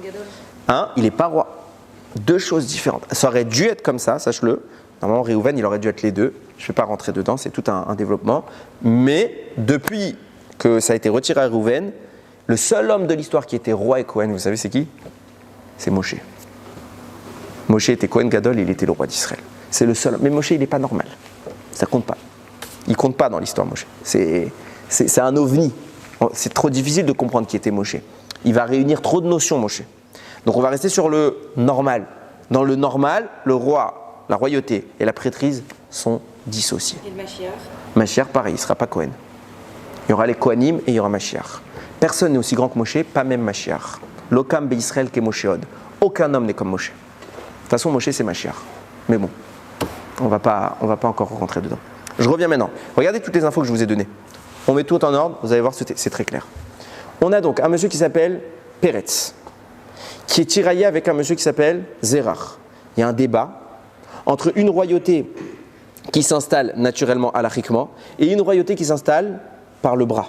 Il n'est pas roi. Deux choses différentes. Ça aurait dû être comme ça, sache-le. Normalement, Réhouven, il aurait dû être les deux. Je ne vais pas rentrer dedans, c'est tout un développement. Mais depuis que ça a été retiré à Réhouven, le seul homme de l'histoire qui était roi et Kohen, vous savez c'est qui? C'est Moshe. Moshe était Kohen Gadol, il était le roi d'Israël. C'est le seul homme. Mais Moshe, il n'est pas normal. Ça ne compte pas. Il ne compte pas dans l'histoire, Moshe. C'est un ovni. C'est trop difficile de comprendre qui était Moshe. Il va réunir trop de notions, Moshe. Donc on va rester sur le normal. Dans le normal, le roi, la royauté et la prêtrise sont dissociés. Et le Mashiach? Mashiach, pareil, il ne sera pas Kohen. Il y aura les Kohanim et il y aura Mashiach. Personne n'est aussi grand que Moshe, pas même Mashiach. L'okam be'Israël qu'est Moshe Od. Aucun homme n'est comme Moshe. De toute façon, Moshe, c'est Mashiach. Mais bon, on va pas encore rentrer dedans. Je reviens maintenant. Regardez toutes les infos que je vous ai données. On met tout en ordre, vous allez voir, c'est très clair. On a donc un monsieur qui s'appelle Péretz, qui est tiraillé avec un monsieur qui s'appelle Zérach. Il y a un débat entre une royauté qui s'installe naturellement halachiquement et une royauté qui s'installe par le bras,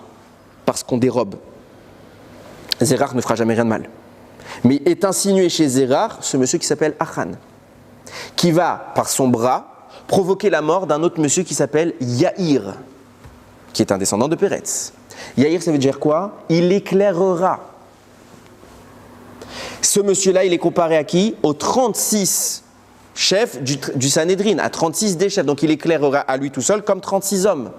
parce qu'on dérobe. Zérach ne fera jamais rien de mal. Mais est insinué chez Zérach ce monsieur qui s'appelle Achan, qui va, par son bras, provoquer la mort d'un autre monsieur qui s'appelle Yaïr, qui est un descendant de Péretz. Yaïr, ça veut dire quoi? Il éclairera. Ce monsieur-là, il est comparé à qui? Aux 36 chefs du Sanhédrin, à 36 des chefs. Donc il éclairera à lui tout seul comme 36 hommes.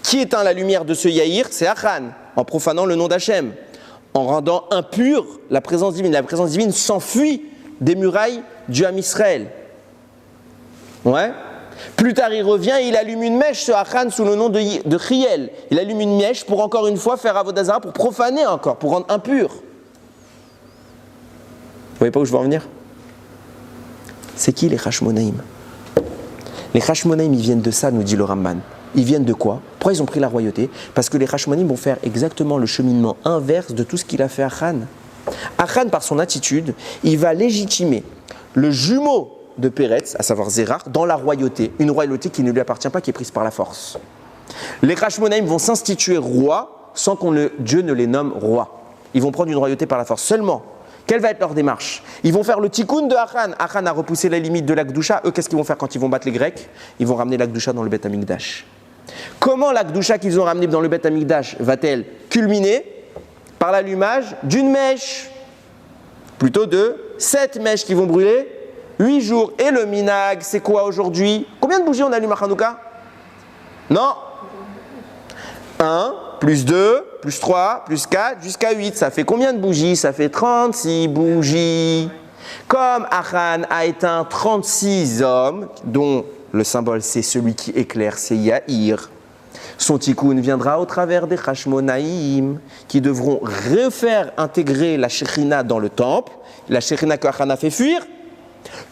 Qui éteint la lumière de ce Yaïr? C'est Achan, en profanant le nom d'Hachem, en rendant impure la présence divine. La présence divine s'enfuit des murailles du Ham Israël. Ouais. Plus tard, il revient et il allume une mèche sur Achan sous le nom de Chiel. Il allume une mèche pour encore une fois faire Avodah Zarah, pour profaner encore, pour rendre impur. Vous voyez pas où je veux en venir? C'est qui les Hashmonaïm? Les Hashmonaïm, ils viennent de ça, nous dit le Ramban. Ils viennent de quoi? Pourquoi ils ont pris la royauté? Parce que les Hashmonaïm vont faire exactement le cheminement inverse de tout ce qu'il a fait Achan. Achan, par son attitude, il va légitimer le jumeau de Péretz, à savoir Zérar, dans la royauté. Une royauté qui ne lui appartient pas, qui est prise par la force. Les Hashmonaïm vont s'instituer rois sans Dieu ne les nomme rois. Ils vont prendre une royauté par la force. Seulement, quelle va être leur démarche? Ils vont faire le tikkun de Achan. Achan a repoussé la limite de l'Akdoucha. Eux, qu'est-ce qu'ils vont faire quand ils vont battre les Grecs? Ils vont ramener l'Akdoucha dans le Beth Amikdash. Comment l'Akdoucha qu'ils ont ramené dans le Beth Amikdash va-t-elle culminer? Par l'allumage d'une mèche. Plutôt de 7 mèches qui vont brûler 8 jours. Et le minag, c'est quoi aujourd'hui? Combien de bougies on allume à Hanouka? Non. 1, plus 2, plus 3, plus 4, jusqu'à 8. Ça fait combien de bougies? Ça fait 36 bougies. Comme Achan a éteint 36 hommes, dont le symbole c'est celui qui éclaire, c'est Yair. Son tikkun viendra au travers des Hashmonaïm qui devront refaire intégrer la Shekhinah dans le temple, la Shekhinah que Achan a fait fuir.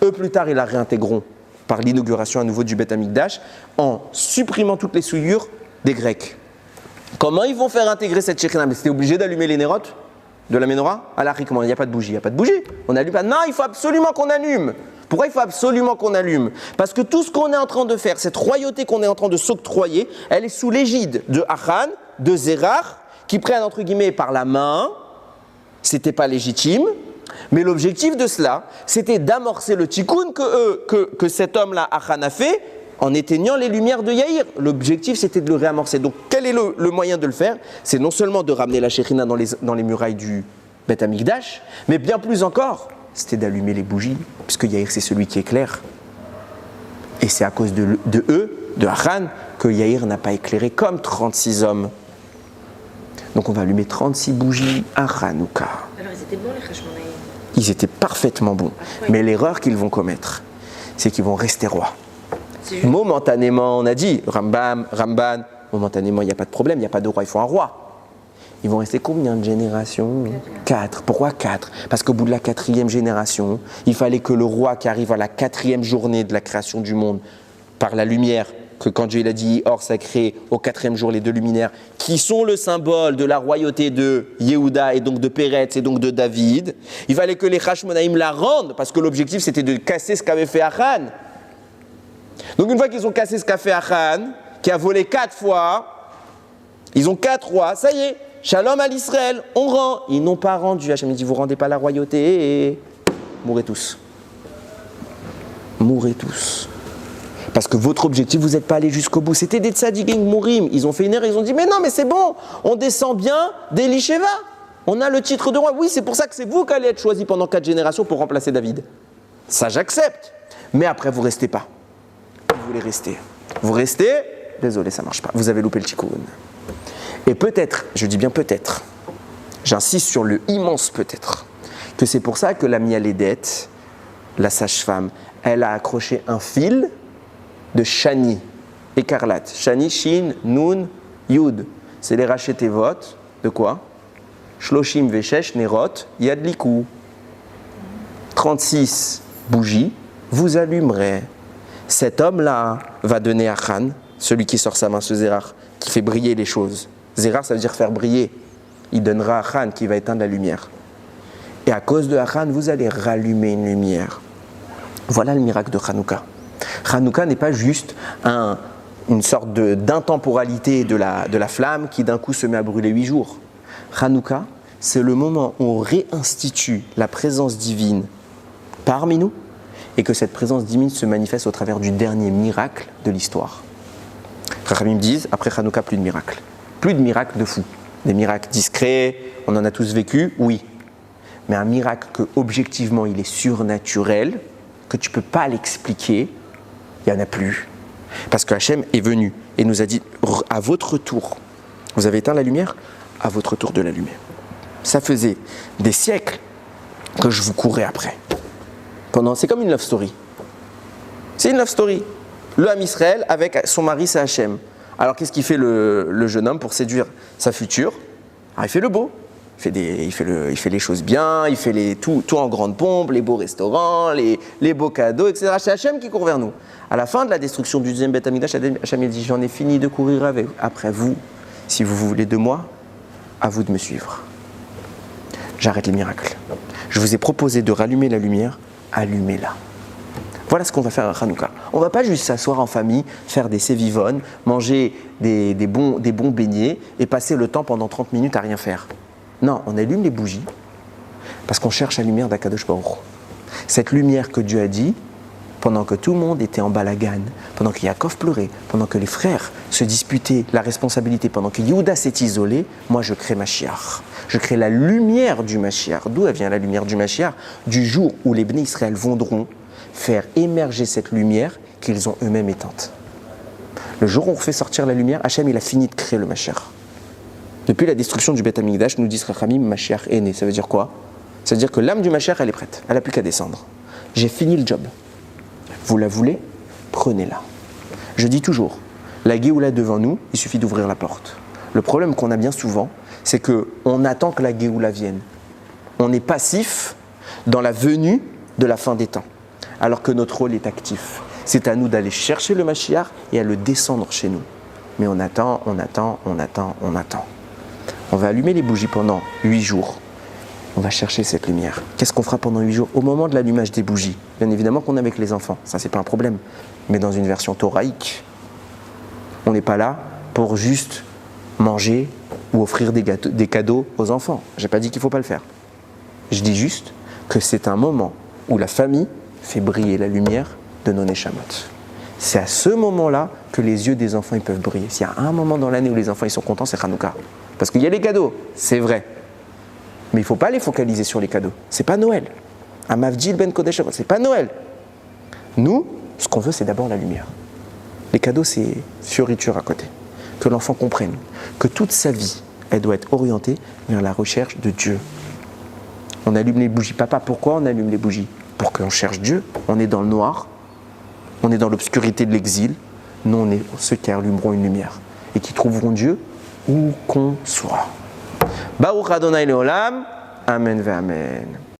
Eux, plus tard, ils la réintégreront par l'inauguration à nouveau du Beth Amikdash en supprimant toutes les souillures des Grecs. Comment ils vont faire intégrer cette Shekhinah? Mais c'était obligé d'allumer les nérotes de la menorah? Alors, comment? Il n'y a pas de bougie. Il n'y a pas de bougie. On n'allume pas. Non, il faut absolument qu'on allume. Pourquoi il faut absolument qu'on allume? Parce que tout ce qu'on est en train de faire, cette royauté qu'on est en train de s'octroyer, elle est sous l'égide de Achan, de Zérar, qui prennent entre guillemets par la main. C'était pas légitime, mais l'objectif de cela, c'était d'amorcer le tikkun que cet homme-là, Achan, a fait, en éteignant les lumières de Yair. L'objectif, c'était de le réamorcer. Donc, quel est le moyen de le faire? C'est non seulement de ramener la Shekhinah dans les murailles du Beth Amikdash, mais bien plus encore, c'était d'allumer les bougies, puisque Yair c'est celui qui éclaire. Et c'est à cause de eux, de Achan, que Yair n'a pas éclairé comme 36 hommes. Donc on va allumer 36 bougies à Hanouka. Alors ils étaient bons les Hashmonaïm? Ils étaient parfaitement bons. Mais l'erreur qu'ils vont commettre, c'est qu'ils vont rester rois. Momentanément, on a dit, Ramban, momentanément il n'y a pas de problème, il n'y a pas de roi, il faut un roi. Ils vont rester combien de générations? 4. Pourquoi 4? Parce qu'au bout de la 4e génération, il fallait que le roi qui arrive à la 4e journée de la création du monde, par la lumière, que quand Dieu a dit Or sacré au 4e jour les 2 luminaires, qui sont le symbole de la royauté de Yehuda et donc de Péretz et donc de David, il fallait que les Hashmonaïm la rendent, parce que l'objectif c'était de casser ce qu'avait fait Achan. Donc une fois qu'ils ont cassé ce qu'a fait Achan, qui a volé 4 fois, ils ont 4 rois, ça y est. Shalom à l'Israël, on rend. Ils n'ont pas rendu. Hachem dit, vous ne rendez pas la royauté et mourrez tous. Mourrez tous. Parce que votre objectif, vous n'êtes pas allé jusqu'au bout. C'était des tzadikim mourim. Ils ont fait une erreur, ils ont dit, mais non, mais c'est bon, on descend bien d'Elisheva. On a le titre de roi. Oui, c'est pour ça que c'est vous qui allez être choisi pendant 4 générations pour remplacer David. Ça, j'accepte. Mais après, vous ne restez pas. Vous voulez rester. Vous restez, désolé, ça ne marche pas. Vous avez loupé le tikkun. Et peut-être, je dis bien peut-être, j'insiste sur le immense peut-être, que c'est pour ça que la Mialédet, la sage-femme, elle a accroché un fil de Shani, écarlate. Shani, Shin, Nun, Yud. C'est les rachetevot de quoi? Shloshim Veshesh, Nerot, Yadliku. 36 bougies, vous allumerez. Cet homme-là va donner à Achan, celui qui sort sa main, ce Zérar, qui fait briller les choses. Zérar, ça veut dire faire briller. Il donnera à Achan qui va éteindre la lumière. Et à cause de Achan, vous allez rallumer une lumière. Voilà le miracle de Hanouka. Hanouka n'est pas juste une sorte d'intemporalité de la flamme qui d'un coup se met à brûler 8 jours. Hanouka, c'est le moment où on réinstitue la présence divine parmi nous et que cette présence divine se manifeste au travers du dernier miracle de l'histoire. Rachamim disent, après Hanouka, plus de miracles. Plus de miracles de fou. Des miracles discrets, on en a tous vécu, oui. Mais un miracle que, objectivement, il est surnaturel, que tu ne peux pas l'expliquer, il n'y en a plus. Parce que Hachem est venu et nous a dit, à votre tour, vous avez éteint la lumière, à votre tour de l'allumer. Ça faisait des siècles que je vous courais après. C'est comme une love story. C'est une love story. le Ham Israël avec son mari, c'est Hachem. Alors qu'est-ce qu'il fait le jeune homme pour séduire sa future? Alors, il fait le beau. Il fait les choses bien, il fait tout en grande pompe, les beaux restaurants, les beaux cadeaux, etc. C'est Hachem qui court vers nous. À la fin de la destruction du deuxième Beth Amikdash, Hachem dit, j'en ai fini de courir après vous. Si vous voulez de moi, à vous de me suivre. J'arrête les miracles. Je vous ai proposé de rallumer la lumière, allumez-la. Voilà ce qu'on va faire à Hanouka. On ne va pas juste s'asseoir en famille, faire des sévivones, manger des bons beignets et passer le temps pendant 30 minutes à rien faire. Non, on allume les bougies parce qu'on cherche la lumière d'Akadosh Baruch Hu. Cette lumière que Dieu a dit, pendant que tout le monde était en balagan, pendant que Yaakov pleurait, pendant que les frères se disputaient la responsabilité, pendant que Yehuda s'est isolé, moi je crée Mashiach. Je crée la lumière du Mashiach. D'où elle vient la lumière du Mashiach? Du jour où les Bnei Israël viendront faire émerger cette lumière qu'ils ont eux-mêmes éteinte. Le jour où on fait sortir la lumière, Hachem il a fini de créer le Mashiach. Depuis la destruction du Beth Amikdash, nous dit Rachamim, Mashiach est né. Ça veut dire quoi? Ça veut dire que l'âme du Mashiach, elle est prête. Elle n'a plus qu'à descendre. J'ai fini le job. Vous la voulez? Prenez-la. Je dis toujours, la Géoula devant nous, il suffit d'ouvrir la porte. Le problème qu'on a bien souvent, c'est qu'on attend que la Géoula vienne. On est passif dans la venue de la fin des temps, alors que notre rôle est actif. C'est à nous d'aller chercher le Mashiach et à le descendre chez nous. Mais on attend. On va allumer les bougies pendant 8 jours. On va chercher cette lumière. Qu'est-ce qu'on fera pendant 8 jours? Au moment de l'allumage des bougies, bien évidemment qu'on est avec les enfants, ça c'est pas un problème. Mais dans une version thoraïque, on n'est pas là pour juste manger ou offrir des cadeaux aux enfants. J'ai pas dit qu'il faut pas le faire. Je dis juste que c'est un moment où la famille fait briller la lumière de nos Neshamot. C'est à ce moment-là que les yeux des enfants ils peuvent briller. S'il y a un moment dans l'année où les enfants ils sont contents, c'est Hanouka. Parce qu'il y a les cadeaux, c'est vrai. Mais il ne faut pas les focaliser sur les cadeaux. C'est pas Noël. Amavdil ben Kodesh, c'est pas Noël. Nous, ce qu'on veut, c'est d'abord la lumière. Les cadeaux, c'est fioriture à côté. Que l'enfant comprenne que toute sa vie, elle doit être orientée vers la recherche de Dieu. On allume les bougies. Papa, pourquoi on allume les bougies? Pour qu'on cherche Dieu. On est dans le noir, on est dans l'obscurité de l'exil. Nous, on est ceux qui allumeront une lumière et qui trouveront Dieu où qu'on soit. Baruch Adonai Leolam, Amen ve Amen.